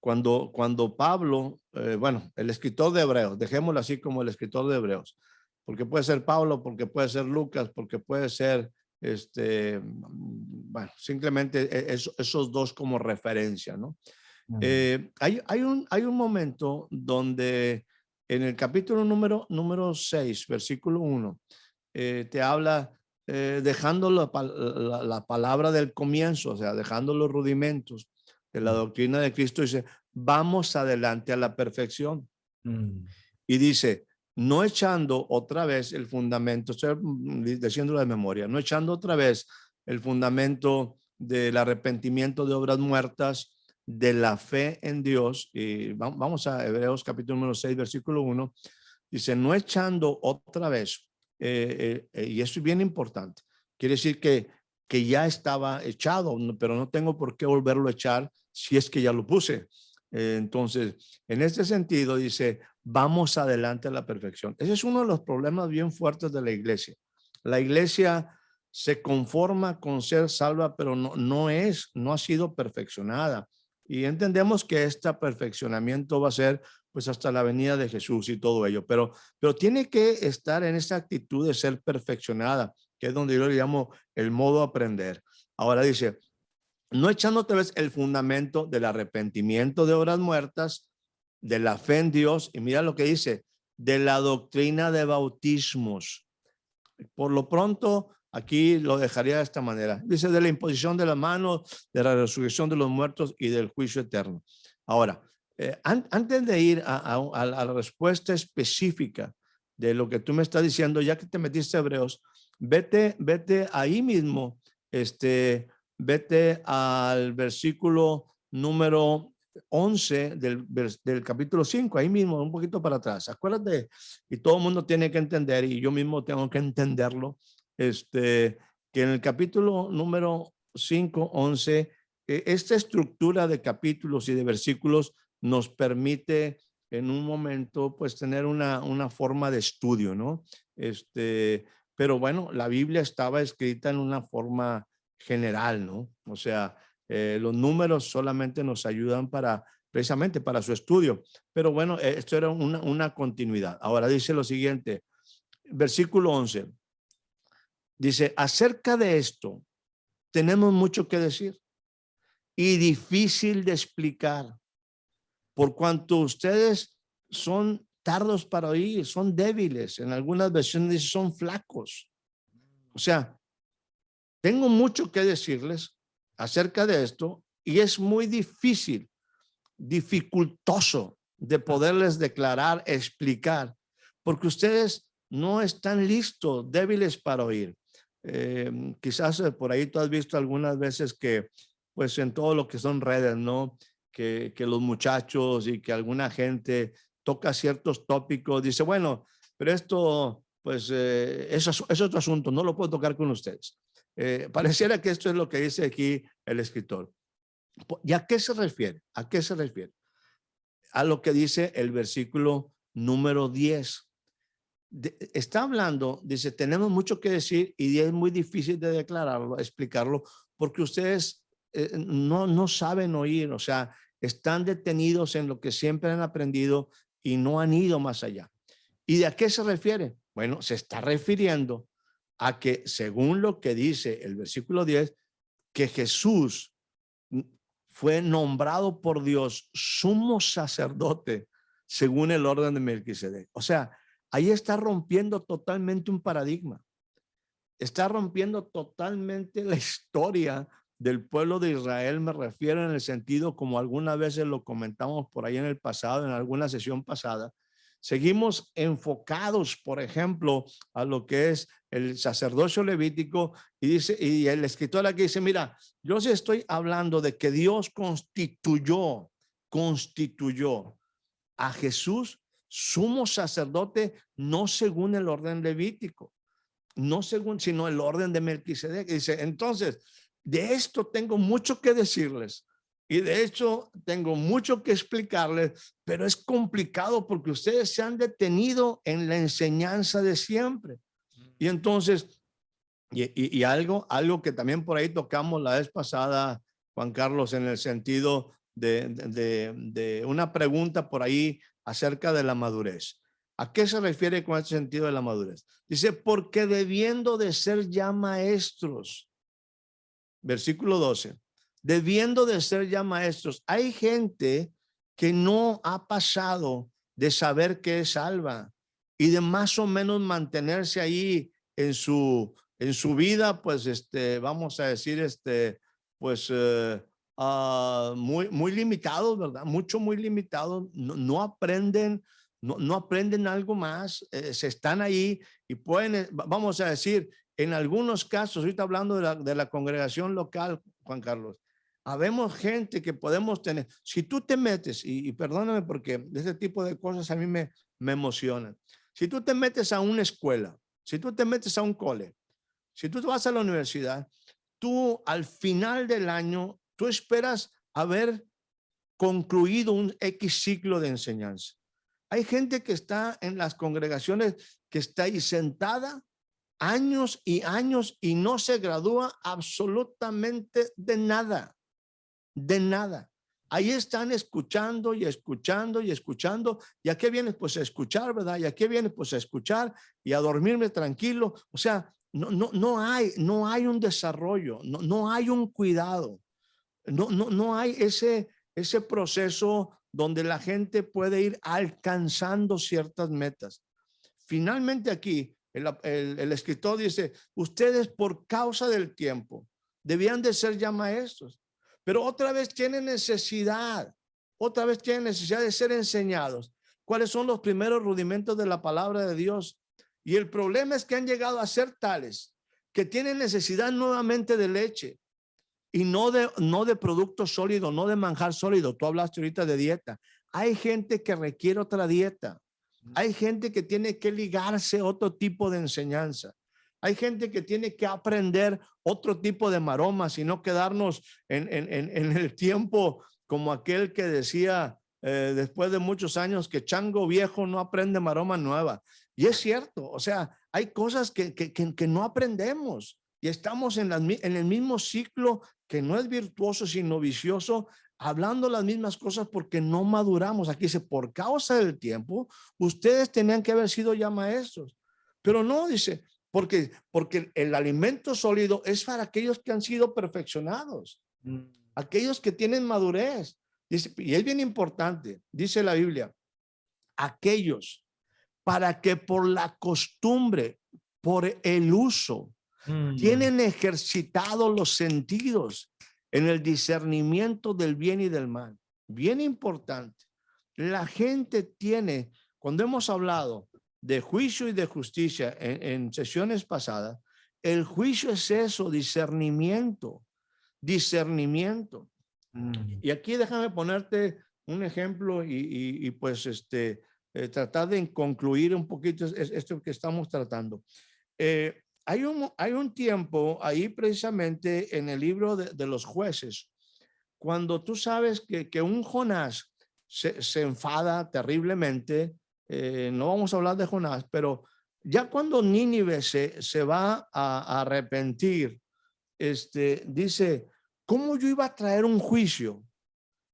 S2: cuando Pablo, bueno, el escritor de Hebreos, dejémoslo así como el escritor de Hebreos, porque puede ser Pablo, porque puede ser Lucas, porque puede ser, bueno, simplemente esos dos como referencia, ¿no? Hay un momento donde en el capítulo número 6, versículo 1, te habla dejando la palabra del comienzo, o sea, dejando los rudimentos de la doctrina de Cristo, dice, vamos adelante a la perfección. Y dice, no echando otra vez el fundamento, estoy diciéndolo de memoria, no echando otra vez el fundamento del arrepentimiento de obras muertas, de la fe en Dios. Y vamos a Hebreos capítulo número 6, versículo 1. Dice, no echando otra vez, y esto es bien importante, quiere decir que ya estaba echado, pero no tengo por qué volverlo a echar si es que ya lo puse. Entonces, en este sentido, dice, vamos adelante a la perfección. Ese es uno de los problemas bien fuertes de la iglesia. La iglesia se conforma con ser salva, pero no ha sido perfeccionada. Y entendemos que este perfeccionamiento va a ser pues hasta la venida de Jesús y todo ello, pero tiene que estar en esa actitud de ser perfeccionada, que es donde yo le llamo el modo aprender. Ahora dice, no echando otra vez el fundamento del arrepentimiento de obras muertas, de la fe en Dios, y mira lo que dice, de la doctrina de bautismos. Por lo pronto, Aquí lo dejaría de esta manera. Dice de la imposición de las manos, de la resurrección de los muertos y del juicio eterno. Ahora, antes de ir a la respuesta específica de lo que tú me estás diciendo, ya que te metiste a Hebreos, vete ahí mismo, vete al versículo número 11 del capítulo 5, ahí mismo, un poquito para atrás. Acuérdate, y todo el mundo tiene que entender, y yo mismo tengo que entenderlo, que en el capítulo número 5, 11, esta estructura de capítulos y de versículos nos permite en un momento pues tener una forma de estudio, ¿no? Pero bueno, la Biblia estaba escrita en una forma general, ¿no? O sea, los números solamente nos ayudan precisamente para su estudio. Pero bueno, esto era una continuidad. Ahora dice lo siguiente, versículo 11. Dice, acerca de esto, tenemos mucho que decir y difícil de explicar, por cuanto ustedes son tardos para oír, son débiles. En algunas versiones dice, son flacos. O sea, tengo mucho que decirles acerca de esto y es muy difícil, dificultoso de poderles declarar, explicar, porque ustedes no están listos, débiles para oír. Quizás por ahí tú has visto algunas veces que, pues en todo lo que son redes, ¿no? Que los muchachos y que alguna gente toca ciertos tópicos, dice, bueno, pero esto, pues eso es otro asunto, no lo puedo tocar con ustedes. Pareciera que esto es lo que dice aquí el escritor. ¿Y a qué se refiere? ¿A qué se refiere? A lo que dice el versículo número 10. Está hablando, dice, tenemos mucho que decir y es muy difícil de declararlo, explicarlo, porque ustedes no saben oír, o sea, están detenidos en lo que siempre han aprendido y no han ido más allá. ¿Y de a qué se refiere? Bueno, se está refiriendo a que según lo que dice el versículo 10, que Jesús fue nombrado por Dios sumo sacerdote según el orden de Melquisedec. O sea, ahí está rompiendo totalmente un paradigma. Está rompiendo totalmente la historia del pueblo de Israel, me refiero en el sentido como algunas veces lo comentamos por ahí en el pasado, en alguna sesión pasada. Seguimos enfocados, por ejemplo, a lo que es el sacerdocio levítico y dice, y el escritor aquí dice, mira, yo sí estoy hablando de que Dios constituyó a Jesús sumo sacerdote, no según el orden levítico, no según, sino el orden de Melquisedec. Dice, entonces, de esto tengo mucho que decirles y de hecho tengo mucho que explicarles, pero es complicado porque ustedes se han detenido en la enseñanza de siempre. Y entonces, algo que también por ahí tocamos la vez pasada, Juan Carlos, en el sentido de una pregunta por ahí acerca de la madurez. ¿A qué se refiere con el sentido de la madurez? Dice, porque debiendo de ser ya maestros, versículo 12, debiendo de ser ya maestros, hay gente que no ha pasado de saber qué es salva y de más o menos mantenerse ahí en su vida, pues vamos a decir, pues muy limitados, ¿verdad? Muy limitados, no aprenden, no aprenden algo más, se están ahí y pueden, vamos a decir, en algunos casos, ahorita hablando de la congregación local, Juan Carlos, habemos gente que podemos tener, si tú te metes, y perdóname porque ese tipo de cosas a mí me emocionan, si tú te metes a una escuela, si tú te metes a un cole, si tú vas a la universidad, tú al final del año, tú esperas haber concluido un X ciclo de enseñanza. Hay gente que está en las congregaciones que está ahí sentada años y años y no se gradúa absolutamente de nada, de nada. Ahí están escuchando y escuchando y escuchando. ¿Y a qué vienes? Pues a escuchar, ¿verdad? ¿Y a qué vienes? Pues a escuchar y a dormirme tranquilo. O sea, no hay un desarrollo, no hay un cuidado, no hay ese proceso donde la gente puede ir alcanzando ciertas metas. Finalmente aquí el escritor dice, ustedes por causa del tiempo debían de ser ya maestros, pero otra vez tienen necesidad de ser enseñados. ¿Cuáles son los primeros rudimentos de la palabra de Dios? Y el problema es que han llegado a ser tales que tienen necesidad nuevamente de leche y no de producto sólido, no de manjar sólido. Tú hablaste ahorita de dieta. Hay gente que requiere otra dieta. Hay gente que tiene que ligarse a otro tipo de enseñanza. Hay gente que tiene que aprender otro tipo de maromas y no quedarnos en el tiempo como aquel que decía después de muchos años que chango viejo no aprende maroma nueva. Y es cierto, o sea, hay cosas que no aprendemos y estamos en el mismo ciclo que no es virtuoso sino vicioso, hablando las mismas cosas porque no maduramos. Aquí dice, por causa del tiempo, ustedes tenían que haber sido ya maestros. Pero no, dice, porque el alimento sólido es para aquellos que han sido perfeccionados, aquellos que tienen madurez. Dice, y es bien importante, dice la Biblia, aquellos para que por la costumbre, por el uso, tienen ejercitados los sentidos en el discernimiento del bien y del mal. Bien importante. La gente tiene, cuando hemos hablado de juicio y de justicia en sesiones pasadas, el juicio es eso, discernimiento. Y aquí déjame ponerte un ejemplo y pues tratar de concluir un poquito esto que estamos tratando. Hay un tiempo ahí precisamente en el libro de los jueces, cuando tú sabes que un Jonás se enfada terriblemente, no vamos a hablar de Jonás, pero ya cuando Nínive se va a arrepentir, dice, ¿cómo yo iba a traer un juicio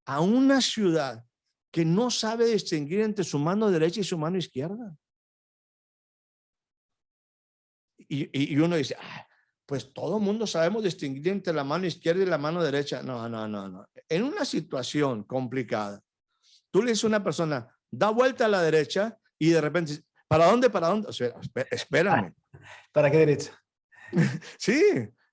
S2: a una ciudad que no sabe distinguir entre su mano derecha y su mano izquierda? Y uno dice, pues todo el mundo sabemos distinguir entre la mano izquierda y la mano derecha. No. En una situación complicada, tú le dices a una persona, da vuelta a la derecha y de repente, ¿para dónde? ¿Para dónde? O sea, espérame.
S1: ¿Para qué derecha?
S2: Sí,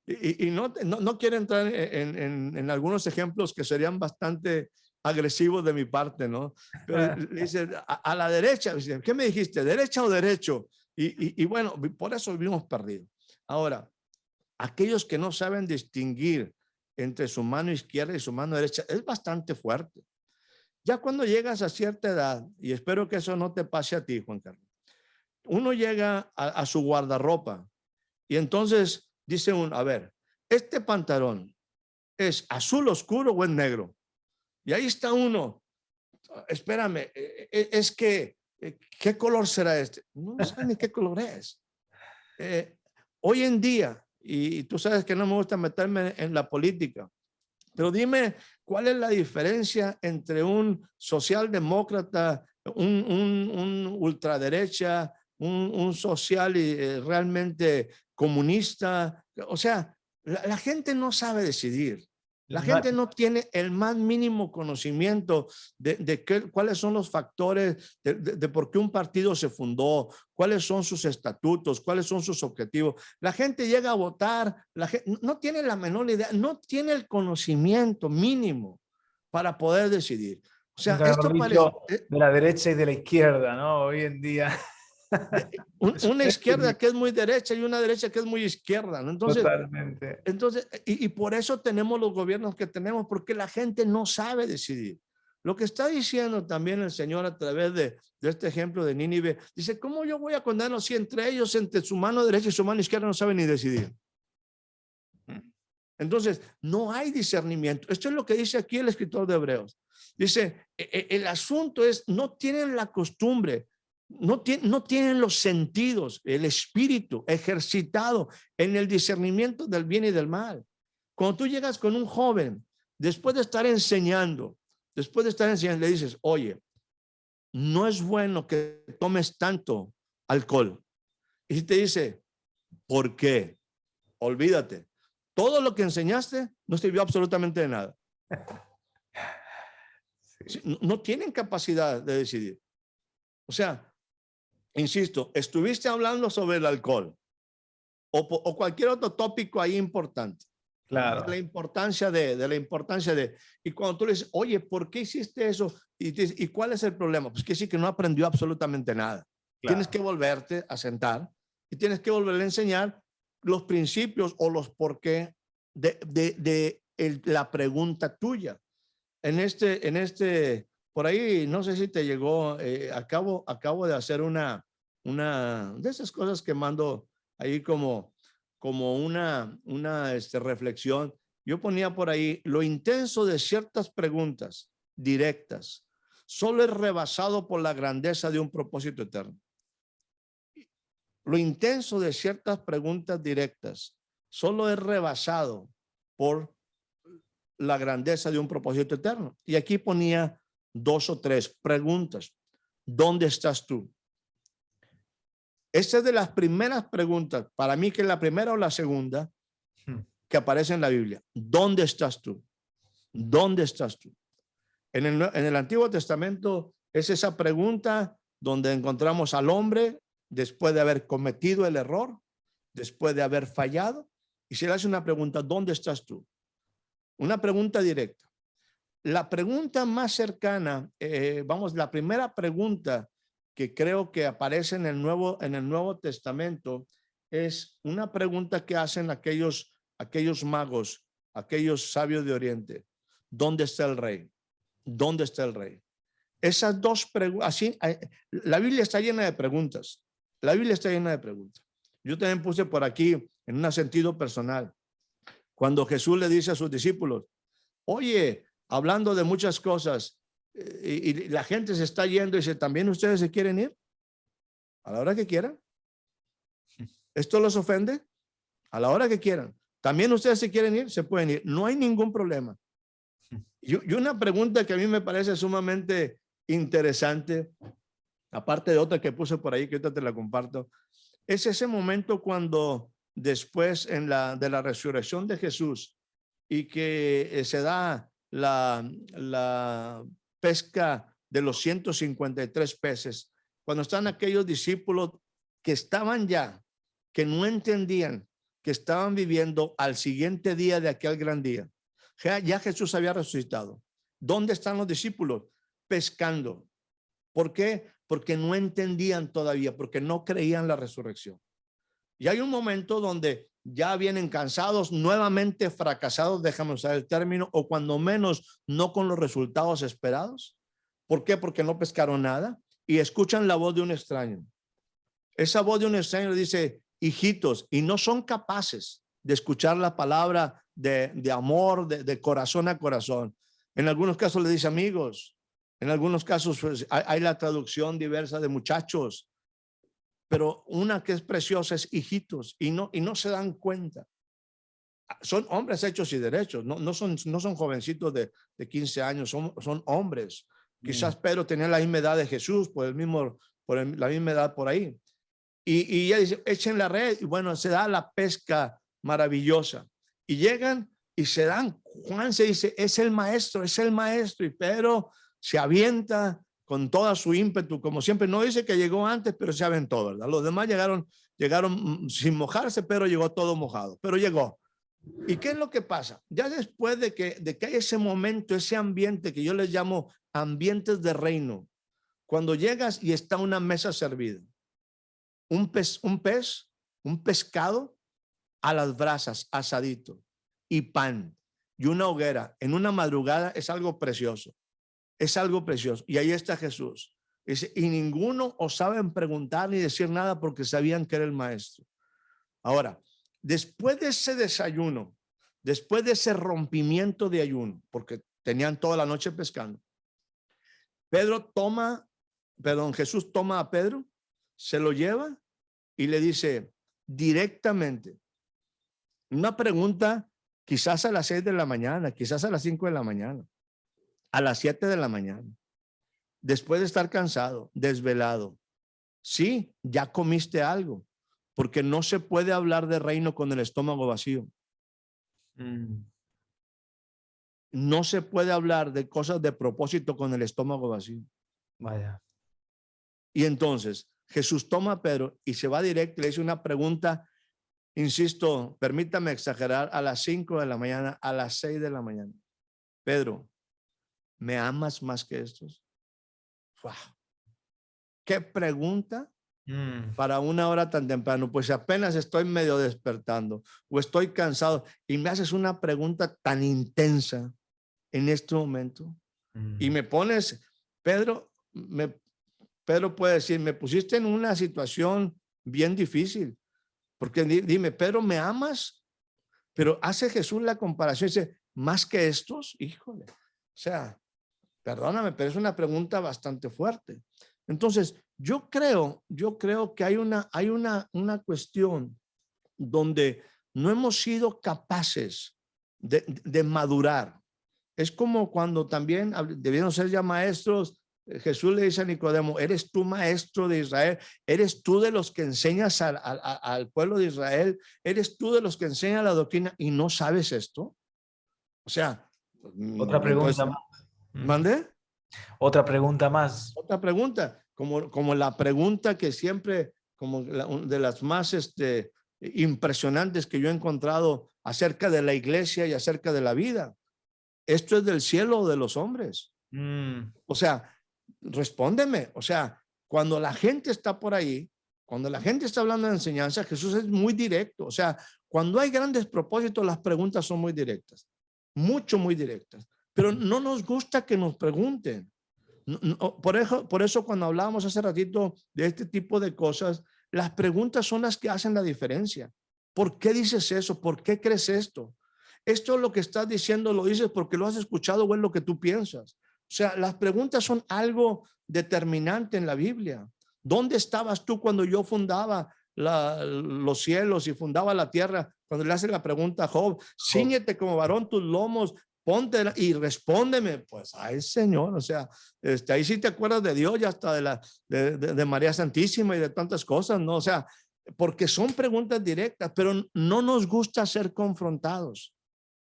S2: y no quiero entrar en algunos ejemplos que serían bastante agresivos de mi parte, ¿no? Pero le dice, a la derecha, ¿qué me dijiste? ¿Derecha o derecho? Y bueno, por eso vivimos perdidos. Ahora, aquellos que no saben distinguir entre su mano izquierda y su mano derecha, es bastante fuerte. Ya cuando llegas a cierta edad, y espero que eso no te pase a ti, Juan Carlos, uno llega a su guardarropa y entonces dice uno, a ver, este pantalón ¿es azul oscuro o es negro? Y ahí está uno, espérame, es que, ¿qué color será este? No sabe ni qué color es. Hoy en día, y tú sabes que no me gusta meterme en la política, pero dime, ¿cuál es la diferencia entre un socialdemócrata, un ultraderecha, un social y realmente comunista? O sea, la gente no sabe decidir. La gente no tiene el más mínimo conocimiento de cuáles son los factores de por qué un partido se fundó, cuáles son sus estatutos, cuáles son sus objetivos. La gente llega a votar, la gente no tiene la menor idea, no tiene el conocimiento mínimo para poder decidir. O sea, esto parece
S1: de la derecha y de la izquierda, ¿no? Hoy en día.
S2: una izquierda que es muy derecha y una derecha que es muy izquierda, ¿no?
S1: Totalmente.
S2: Entonces, y por eso tenemos los gobiernos que tenemos, porque la gente no sabe decidir. Lo que está diciendo también el Señor a través de este ejemplo de Nínive, dice, ¿cómo yo voy a condenarlos si entre ellos, entre su mano derecha y su mano izquierda no saben ni decidir? Entonces, no hay discernimiento. Esto es lo que dice aquí el escritor de Hebreos. Dice, el asunto es, no tienen la costumbre, no tienen los sentidos, el espíritu ejercitado en el discernimiento del bien y del mal. Cuando tú llegas con un joven, después de estar enseñando, le dices, oye, no es bueno que tomes tanto alcohol. Y te dice, ¿por qué? Olvídate. Todo lo que enseñaste no sirvió absolutamente de nada. Sí. No tienen capacidad de decidir. O sea, insisto, estuviste hablando sobre el alcohol o cualquier otro tópico ahí importante.
S1: Claro.
S2: De la importancia de, y cuando tú le dices, oye, ¿por qué hiciste eso? ¿Y cuál es el problema? Pues que sí que no aprendió absolutamente nada.
S1: Claro.
S2: Tienes que volverte a sentar y tienes que volverle a enseñar los principios o los por qué de la pregunta tuya. Por ahí, no sé si te llegó, acabo de hacer una de esas cosas que mando ahí como una reflexión. Yo ponía por ahí, lo intenso de ciertas preguntas directas solo es rebasado por la grandeza de un propósito eterno. Lo intenso de ciertas preguntas directas solo es rebasado por la grandeza de un propósito eterno. Y aquí ponía 2 o 3 preguntas. ¿Dónde estás tú? Esa es de las primeras preguntas, para mí que es la primera o la segunda que aparece en la Biblia. ¿Dónde estás tú? ¿Dónde estás tú? En el Antiguo Testamento es esa pregunta donde encontramos al hombre después de haber cometido el error, después de haber fallado, y se le hace una pregunta, ¿dónde estás tú? Una pregunta directa. La pregunta más cercana, la primera pregunta que creo que aparece en el Nuevo Testamento es una pregunta que hacen aquellos magos, aquellos sabios de Oriente. ¿Dónde está el rey? ¿Dónde está el rey? Esas dos preguntas, así, la Biblia está llena de preguntas. La Biblia está llena de preguntas. Yo también puse por aquí, en un sentido personal, cuando Jesús le dice a sus discípulos, oye, hablando de muchas cosas, y la gente se está yendo y dice, ¿también ustedes se quieren ir? A la hora que quieran. ¿Esto los ofende? A la hora que quieran. ¿También ustedes se quieren ir? Se pueden ir. No hay ningún problema. Y una pregunta que a mí me parece sumamente interesante, aparte de otra que puse por ahí, que ahorita te la comparto, es ese momento cuando después de la resurrección de Jesús y que se da la pesca de los 153 peces, cuando están aquellos discípulos que estaban ya, que no entendían, que estaban viviendo al siguiente día de aquel gran día. Ya Jesús había resucitado. ¿Dónde están los discípulos? Pescando. ¿Por qué? Porque no entendían todavía, porque no creían la resurrección. Y hay un momento donde ya vienen cansados, nuevamente fracasados, déjame usar el término, o cuando menos no con los resultados esperados. ¿Por qué? Porque no pescaron nada y escuchan la voz de un extraño. Esa voz de un extraño le dice, hijitos, y no son capaces de escuchar la palabra de amor, de corazón a corazón. En algunos casos le dice amigos, en algunos casos pues, hay la traducción diversa de muchachos, pero una que es preciosa es hijitos y no se dan cuenta. Son hombres hechos y derechos, no son jovencitos de 15 años, son hombres. Quizás Pedro tenía la misma edad de Jesús, la misma edad por ahí. Y ya dice, echen la red, y bueno, se da la pesca maravillosa. Y llegan y se dan, Juan se dice, es el maestro, y Pedro se avienta con toda su ímpetu, como siempre, no dice que llegó antes, pero se aventó, ¿verdad? Los demás llegaron sin mojarse, pero llegó todo mojado, pero llegó. ¿Y qué es lo que pasa? Ya después de que hay ese momento, ese ambiente que yo les llamo ambientes de reino, cuando llegas y está una mesa servida, un pescado a las brasas, asadito, y pan, y una hoguera en una madrugada, es algo precioso. Es algo precioso. Y ahí está Jesús. Dice, y ninguno osaban preguntar ni decir nada porque sabían que era el maestro. Ahora, después de ese desayuno, después de ese rompimiento de ayuno, porque tenían toda la noche pescando, Jesús toma a Pedro, se lo lleva y le dice directamente una pregunta, quizás a las 6 de la mañana, quizás a las 5 de la mañana, a las 7 de la mañana, después de estar cansado, desvelado. Sí, ya comiste algo, porque no se puede hablar de reino con el estómago vacío. No se puede hablar de cosas de propósito con el estómago vacío.
S1: Vaya.
S2: Y entonces, Jesús toma a Pedro y se va directo, le dice una pregunta, insisto, permítame exagerar, a las 5 de la mañana, a las 6 de la mañana. Pedro, ¿me amas más que estos? ¡Wow! ¿Qué pregunta para una hora tan temprano? Pues apenas estoy medio despertando o estoy cansado y me haces una pregunta tan intensa en este momento y me pones, Pedro, Pedro puede decir, me pusiste en una situación bien difícil, porque dime, Pedro, ¿me amas? Pero hace Jesús la comparación, dice, ¿más que estos? Híjole, o sea, perdóname, pero es una pregunta bastante fuerte. Entonces, yo creo que hay una cuestión donde no hemos sido capaces de madurar. Es como cuando también debieron ser ya maestros. Jesús le dice a Nicodemo, ¿eres tú maestro de Israel? ¿Eres tú de los que enseñas al pueblo de Israel? ¿Eres tú de los que enseñan la doctrina y no sabes esto? O sea,
S1: Otra pregunta
S2: entonces,
S1: más.
S2: ¿mandé?
S1: Otra pregunta más.
S2: Otra pregunta, como la pregunta que siempre, como de las más impresionantes que yo he encontrado acerca de la iglesia y acerca de la vida. ¿Esto es del cielo o de los hombres? O sea, respóndeme. O sea, cuando la gente está por ahí, cuando la gente está hablando de enseñanza, Jesús es muy directo. O sea, cuando hay grandes propósitos, las preguntas son muy directas, muy directas. Pero no nos gusta que nos pregunten. Por eso cuando hablábamos hace ratito de este tipo de cosas, las preguntas son las que hacen la diferencia. ¿Por qué dices eso? ¿Por qué crees esto? Esto es lo que estás diciendo, lo dices porque lo has escuchado o es lo que tú piensas. O sea, las preguntas son algo determinante en la Biblia. ¿Dónde estabas tú cuando yo fundaba los cielos y fundaba la tierra? Cuando le hace la pregunta a Job, cíñete como varón tus lomos, ponte y respóndeme. Pues, ay, Señor, o sea, ahí sí te acuerdas de Dios y hasta de María Santísima y de tantas cosas, ¿no? O sea, porque son preguntas directas, pero no nos gusta ser confrontados.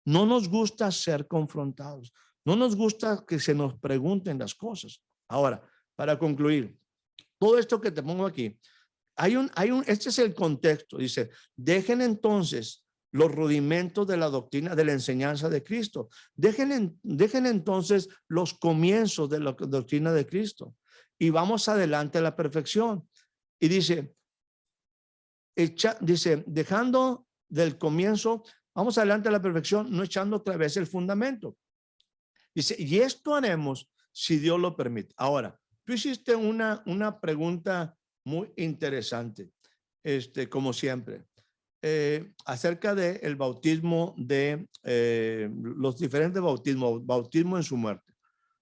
S2: No nos gusta ser confrontados. No nos gusta que se nos pregunten las cosas. Ahora, para concluir, todo esto que te pongo aquí, este es el contexto. Dice, dejen entonces los rudimentos de la doctrina, de la enseñanza de Cristo. Dejen entonces los comienzos de la doctrina de Cristo y vamos adelante a la perfección. Y dice, dejando del comienzo, vamos adelante a la perfección, no echando otra vez el fundamento. Dice, y esto haremos si Dios lo permite. Ahora, tú hiciste una pregunta muy interesante, como siempre, acerca del bautismo, de los diferentes bautismos, bautismo en su muerte.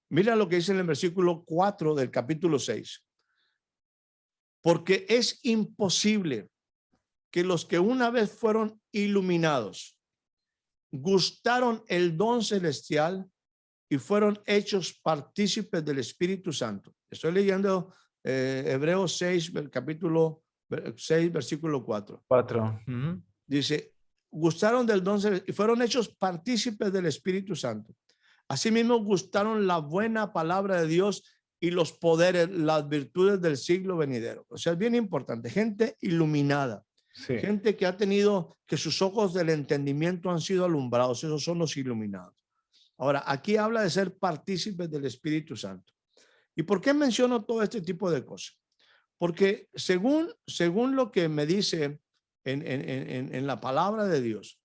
S2: Mira lo que dice en el versículo 4 del capítulo 6. Porque es imposible que los que una vez fueron iluminados, gustaron el don celestial y fueron hechos partícipes del Espíritu Santo. Estoy leyendo Hebreos 6, capítulo 6, versículo 4. Dice, gustaron del don celestial y fueron hechos partícipes del Espíritu Santo. Asimismo, gustaron la buena palabra de Dios y los poderes, las virtudes del siglo venidero. O sea, es bien importante. Gente iluminada. Sí. Gente que ha tenido, que sus ojos del entendimiento han sido alumbrados. Esos son los iluminados. Ahora, aquí habla de ser partícipes del Espíritu Santo. ¿Y por qué menciono todo este tipo de cosas? Porque según lo que me dice en la palabra de Dios,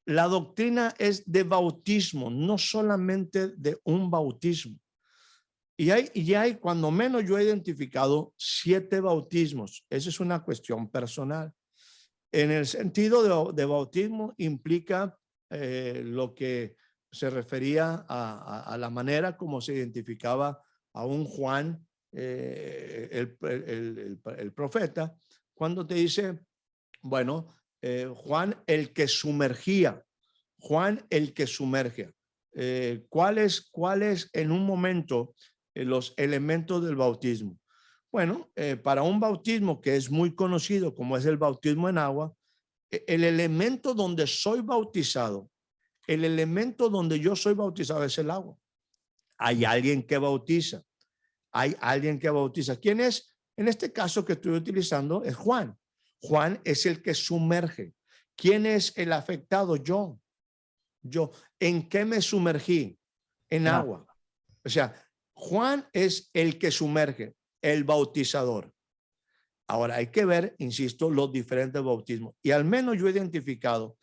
S2: la doctrina es de bautismo, no solamente de un bautismo. Y hay, cuando menos yo he identificado 7 bautismos. Esa es una cuestión personal. En el sentido de bautismo implica lo que se refería a la manera como se identificaba a un Juan, el profeta, cuando te dice, bueno, Juan el que sumergía, Juan el que sumerge. ¿Cuál es en un momento los elementos del bautismo? Bueno, para un bautismo que es muy conocido como es el bautismo en agua, el elemento donde soy bautizado, el elemento donde yo soy bautizado es el agua. Hay alguien que bautiza. Hay alguien que bautiza. ¿Quién es? En este caso que estoy utilizando es Juan. Juan es el que sumerge. ¿Quién es el afectado? Yo. Yo. ¿En qué me sumergí? En
S1: No.
S2: agua. O sea, Juan es el que sumerge, el bautizador. Ahora hay que ver, insisto, los diferentes bautismos. Y al menos yo he identificado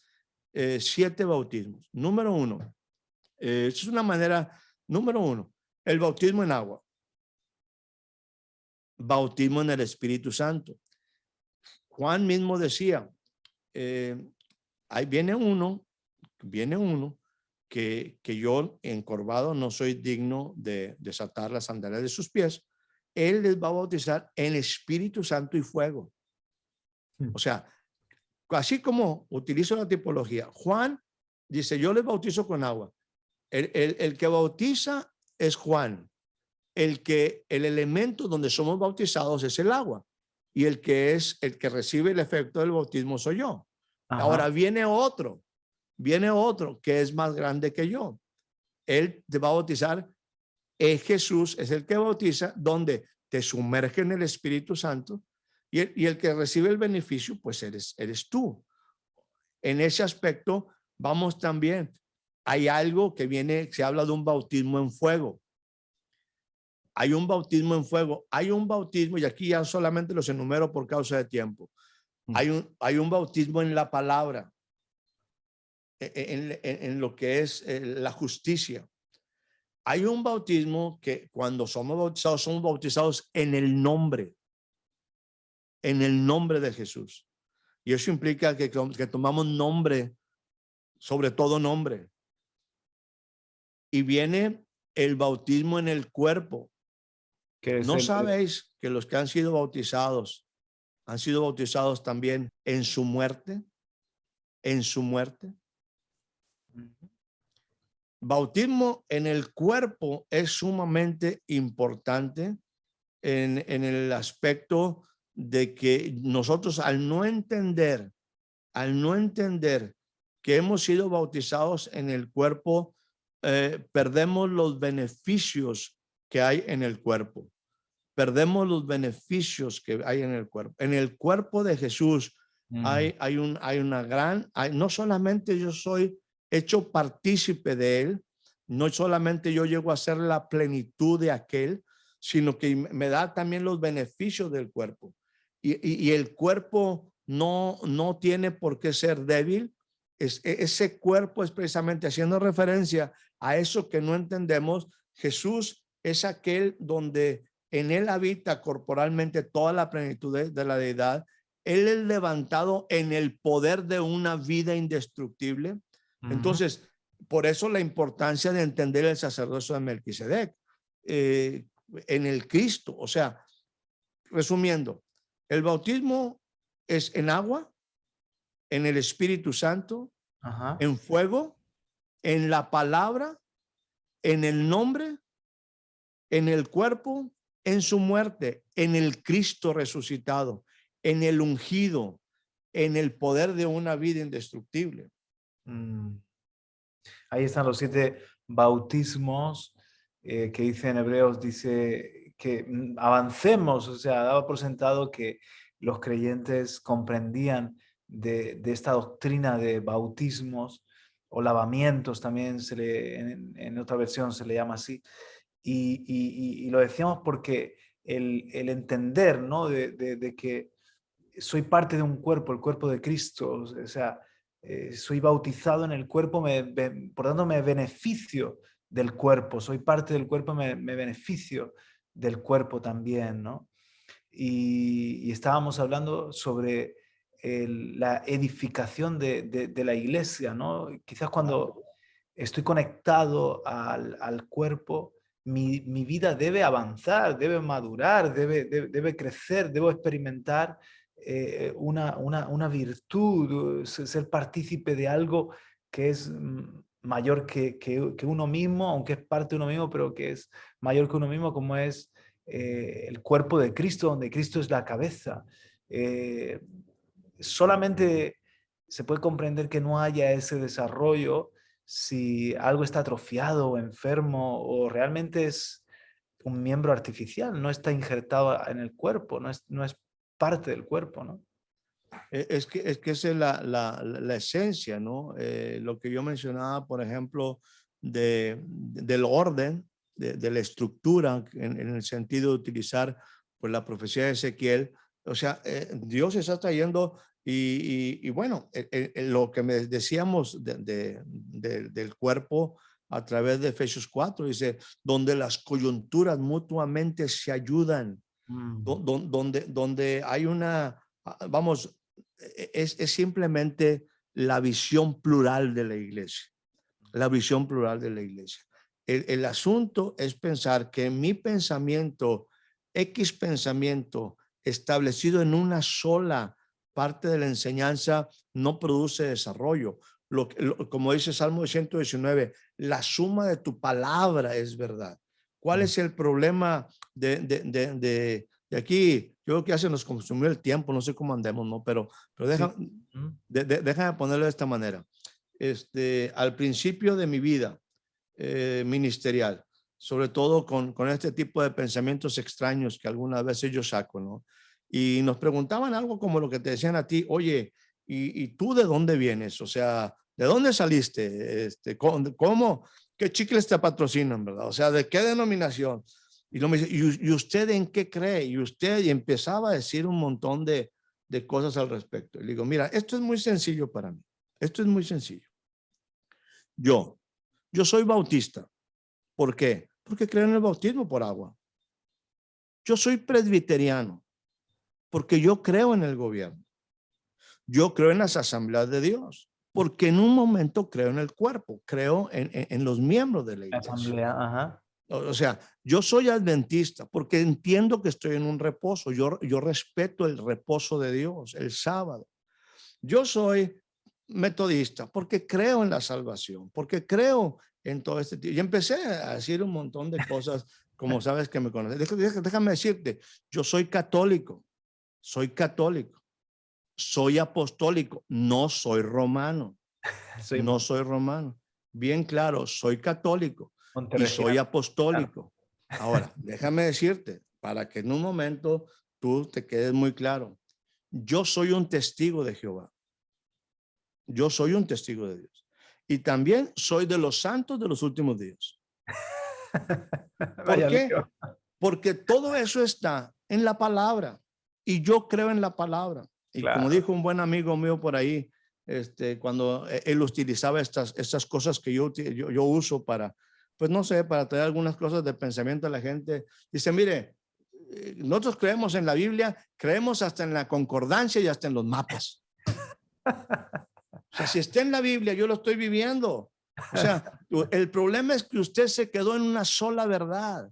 S2: 7 bautismos. Número 1, es una manera, número 1, el bautismo en agua. Bautismo en el Espíritu Santo. Juan mismo decía, ahí viene uno que yo encorvado no soy digno de desatar las sandalias de sus pies. Él les va a bautizar en Espíritu Santo y fuego. O sea, así como utilizo la tipología, Juan dice, yo les bautizo con agua. El que bautiza es Juan. El elemento donde somos bautizados es el agua. Y el que recibe el efecto del bautismo soy yo.
S1: Ajá.
S2: Ahora viene otro que es más grande que yo. Él te va a bautizar. Jesús es el que bautiza, donde te sumerge en el Espíritu Santo, y el que recibe el beneficio, pues eres tú. En ese aspecto, vamos también. Hay algo que viene, se habla de un bautismo en fuego. Hay un bautismo en fuego. Hay un bautismo, y aquí ya solamente los enumero por causa de tiempo. Hay un bautismo en la palabra, en lo que es la justicia. Hay un bautismo que cuando somos bautizados en el nombre de Jesús. Y eso implica que tomamos nombre, sobre todo nombre. Y viene el bautismo en el cuerpo. ¿No sabéis que los que han sido bautizados también en su muerte? En su muerte. Bautismo en el cuerpo es sumamente importante en el aspecto de que nosotros al no entender que hemos sido bautizados en el cuerpo, perdemos los beneficios que hay en el cuerpo. Perdemos los beneficios que hay en el cuerpo. En el cuerpo de Jesús hay una gran, no solamente yo soy hecho partícipe de él, no solamente yo llego a ser la plenitud de aquel, sino que me da también los beneficios del cuerpo. Y el cuerpo no tiene por qué ser débil. Ese cuerpo es precisamente haciendo referencia a eso que no entendemos. Jesús es aquel donde en él habita corporalmente toda la plenitud de la deidad. Él es levantado en el poder de una vida indestructible. Entonces, por eso la importancia de entender el sacerdocio de Melquisedec en el Cristo. O sea, resumiendo, el bautismo es en agua, en el Espíritu Santo, en fuego, en la palabra, en el nombre, en el cuerpo, en su muerte, en el Cristo resucitado, en el ungido, en el poder de una vida indestructible.
S1: Ahí están los 7 bautismos que dice en Hebreos, dice que avancemos, o sea, daba por sentado que los creyentes comprendían de esta doctrina de bautismos o lavamientos, también en otra versión se le llama así, y lo decíamos porque el entender, ¿no? de que soy parte de un cuerpo, el cuerpo de Cristo, o sea, soy bautizado en el cuerpo, por tanto me beneficio del cuerpo, soy parte del cuerpo, me beneficio del cuerpo también, ¿no? Y estábamos hablando sobre la edificación de la iglesia, ¿no? Quizás cuando estoy conectado al cuerpo, mi vida debe avanzar, debe madurar, debe crecer, debo experimentar una virtud, ser partícipe de algo que es mayor que uno mismo, aunque es parte de uno mismo, pero que es mayor que uno mismo, como es el cuerpo de Cristo, donde Cristo es la cabeza. Solamente se puede comprender que no haya ese desarrollo si algo está atrofiado o enfermo, o realmente es un miembro artificial, no está injertado en el cuerpo, no es parte del cuerpo, ¿no?
S2: Es que esa es la esencia, ¿no? Lo que yo mencionaba, por ejemplo, del orden, de la estructura, en el sentido de utilizar pues, la profecía de Ezequiel. O sea, Dios está trayendo, y bueno, lo que me decíamos del cuerpo a través de Efesios 4, dice, donde las coyunturas mutuamente se ayudan,
S1: Mm.
S2: donde hay una, vamos, es simplemente la visión plural de la iglesia, la visión plural de la iglesia. El asunto es pensar que mi pensamiento, X pensamiento establecido en una sola parte de la enseñanza, no produce desarrollo. Como dice Salmo 119, la suma de tu palabra es verdad. ¿Cuál
S1: Mm.
S2: es el problema de aquí? Yo creo que ya se nos consumió el tiempo, no sé cómo andemos, ¿no? Pero
S1: Sí.
S2: déjame, déjame ponerlo de esta manera. Al principio de mi vida ministerial, sobre todo con este tipo de pensamientos extraños que algunas veces yo saco, ¿no? Y nos preguntaban algo como lo que te decían a ti, oye, ¿y tú de dónde vienes? O sea, ¿de dónde saliste? ¿Cómo? ¿Qué chicles te patrocinan, verdad? O sea, ¿de qué denominación? Y no me dice, ¿y usted en qué cree? Y usted, y empezaba a decir un montón de cosas al respecto. Y le digo, mira, esto es muy sencillo para mí. Esto es muy sencillo. Yo, yo soy bautista. ¿Por qué? Porque creo en el bautismo por agua. Yo soy presbiteriano porque yo creo en el gobierno. Yo creo en las asambleas de Dios porque en un momento creo en el cuerpo, creo en los miembros de la iglesia.
S1: Asamblea, ajá.
S2: O sea, yo soy adventista porque entiendo que estoy en un reposo. Yo respeto el reposo de Dios, el sábado. Yo soy metodista porque creo en la salvación, porque creo en todo este tipo. Y empecé a decir un montón de cosas, como sabes que me conoces. Déjame decirte, yo soy católico, soy apostólico, no soy romano,
S1: Soy
S2: no soy romano. Bien claro, soy católico y soy
S1: monterregiano. Claro.
S2: apostólico. Ahora, déjame decirte, para que en un momento tú te quedes muy claro, yo soy un testigo de Jehová. Yo soy un testigo de Dios. Y también soy de los santos de los últimos días. ¿Por
S1: Vaya
S2: qué?
S1: lío.
S2: Porque todo eso está en la palabra. Y yo creo en la palabra. Y como
S1: Claro.
S2: dijo un buen amigo mío por ahí, cuando él utilizaba estas cosas que yo uso para, pues no sé, para traer algunas cosas de pensamiento a la gente, dice, mire, nosotros creemos en la Biblia, creemos hasta en la concordancia y hasta en los mapas. O sea, si está en la Biblia, yo lo estoy viviendo. O sea, el problema es que usted se quedó en una sola verdad.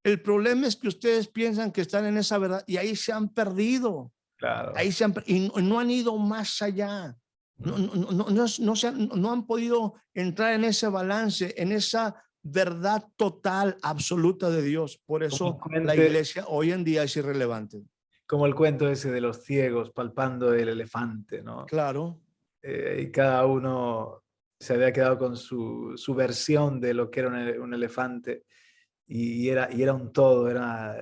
S2: El problema es que ustedes piensan que están en esa verdad y ahí se han perdido.
S1: Claro.
S2: Ahí y no han ido más allá. No,
S1: Mm.
S2: no han podido entrar en ese balance, en esa verdad total, absoluta de Dios. Por
S1: Como
S2: eso
S1: el
S2: la
S1: cuento,
S2: iglesia hoy en día es irrelevante.
S1: como el cuento ese de los ciegos palpando el elefante, ¿no?
S2: Claro,
S1: Y cada uno se había quedado con su versión de lo que era un elefante y era un todo, era,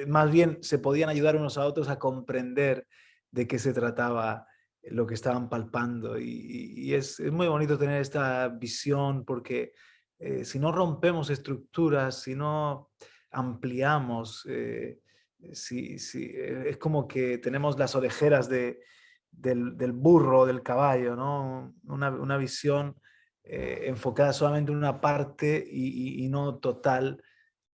S1: más bien se podían ayudar unos a otros a comprender de qué se trataba lo que estaban palpando y es muy bonito tener esta visión porque si no rompemos estructuras, si no ampliamos, es como que tenemos las orejeras del burro, del caballo, ¿no? Una visión enfocada solamente en una parte y no total,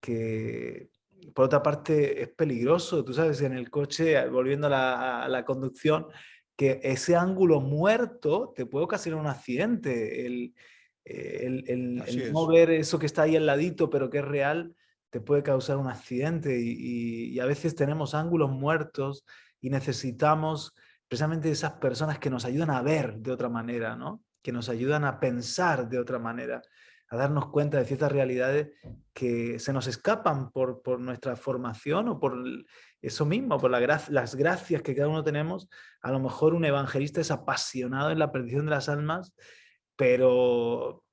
S1: que por otra parte es peligroso. Tú sabes, en el coche, volviendo a la conducción, que ese ángulo muerto te puede ocasionar un accidente.
S2: así
S1: El no
S2: es.
S1: ver eso que está ahí al ladito, pero que es real, te puede causar un accidente. Y a veces tenemos ángulos muertos y necesitamos precisamente esas personas que nos ayudan a ver de otra manera, ¿no? Que nos ayudan a pensar de otra manera, a darnos cuenta de ciertas realidades que se nos escapan por nuestra formación o por eso mismo, por las gracias que cada uno tenemos. A lo mejor un evangelista es apasionado en la perdición de las almas, pero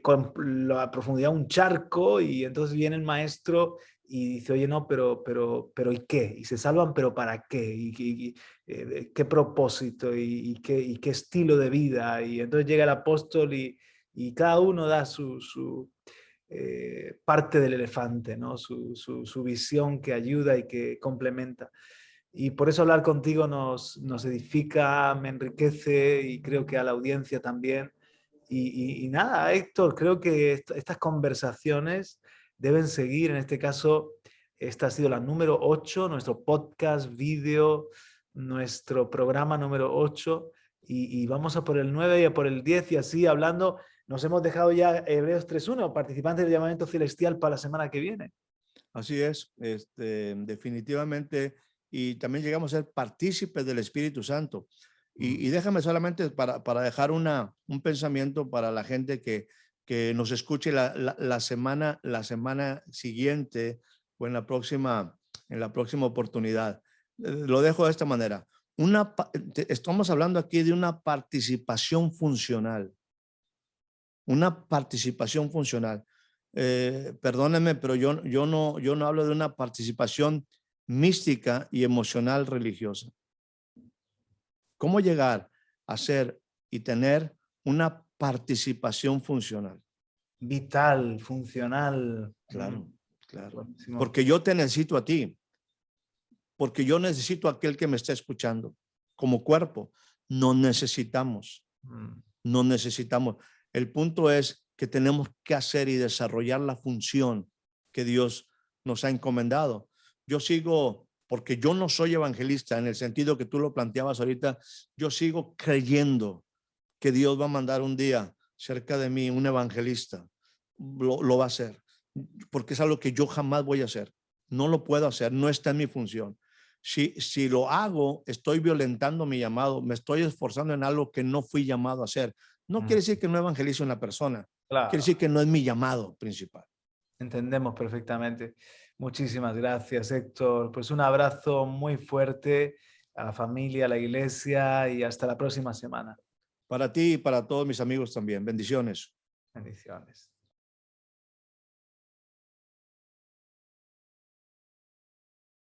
S1: con la profundidad de un charco, y entonces viene el maestro y dice, oye, no, pero ¿y qué? Y se salvan, pero ¿para qué? ¿Qué propósito? ¿Y qué estilo de vida? Y entonces llega el apóstol y cada uno da su parte del elefante, ¿no? Su visión que ayuda y que complementa. Y por eso hablar contigo nos edifica, me enriquece, y creo que a la audiencia también. Y nada, Héctor, creo que estas conversaciones deben seguir. En este caso, esta ha sido la número 8, nuestro podcast, vídeo, nuestro programa número 8. Y vamos a por el 9 y a por el 10, y así hablando. Nos hemos dejado ya Hebreos 3.1, participantes del llamamiento celestial, para la semana que viene.
S2: Así es, definitivamente, y también llegamos a ser partícipes del Espíritu Santo. Y déjame solamente para dejar un pensamiento para la gente que nos escuche la semana siguiente o en la próxima oportunidad. Lo dejo de esta manera. Estamos hablando aquí de una participación funcional. Una participación funcional. Perdónenme, pero yo no hablo de una participación mística y emocional religiosa. ¿Cómo llegar a ser y tener una participación funcional?
S1: Vital, funcional.
S2: Claro, claro.
S1: Buenísimo.
S2: Porque yo te necesito a ti, porque yo necesito a aquel que me está escuchando. Como cuerpo, nos necesitamos. Nos necesitamos. El punto es que tenemos que hacer y desarrollar la función que Dios nos ha encomendado. Yo sigo, porque yo no soy evangelista en el sentido que tú lo planteabas ahorita, yo sigo creyendo que Dios va a mandar un día cerca de mí un evangelista. Lo va a hacer, porque es algo que yo jamás voy a hacer. No lo puedo hacer, no está en mi función. Si lo hago, estoy violentando mi llamado, me estoy esforzando en algo que no fui llamado a hacer. No quiere decir que no evangelizo en la persona,
S1: Claro.
S2: quiere decir que no es mi llamado principal.
S1: Entendemos perfectamente. Muchísimas gracias, Héctor. Pues un abrazo muy fuerte a la familia, a la iglesia, y hasta la próxima semana.
S2: Para ti y para todos mis amigos también. Bendiciones.
S1: Bendiciones.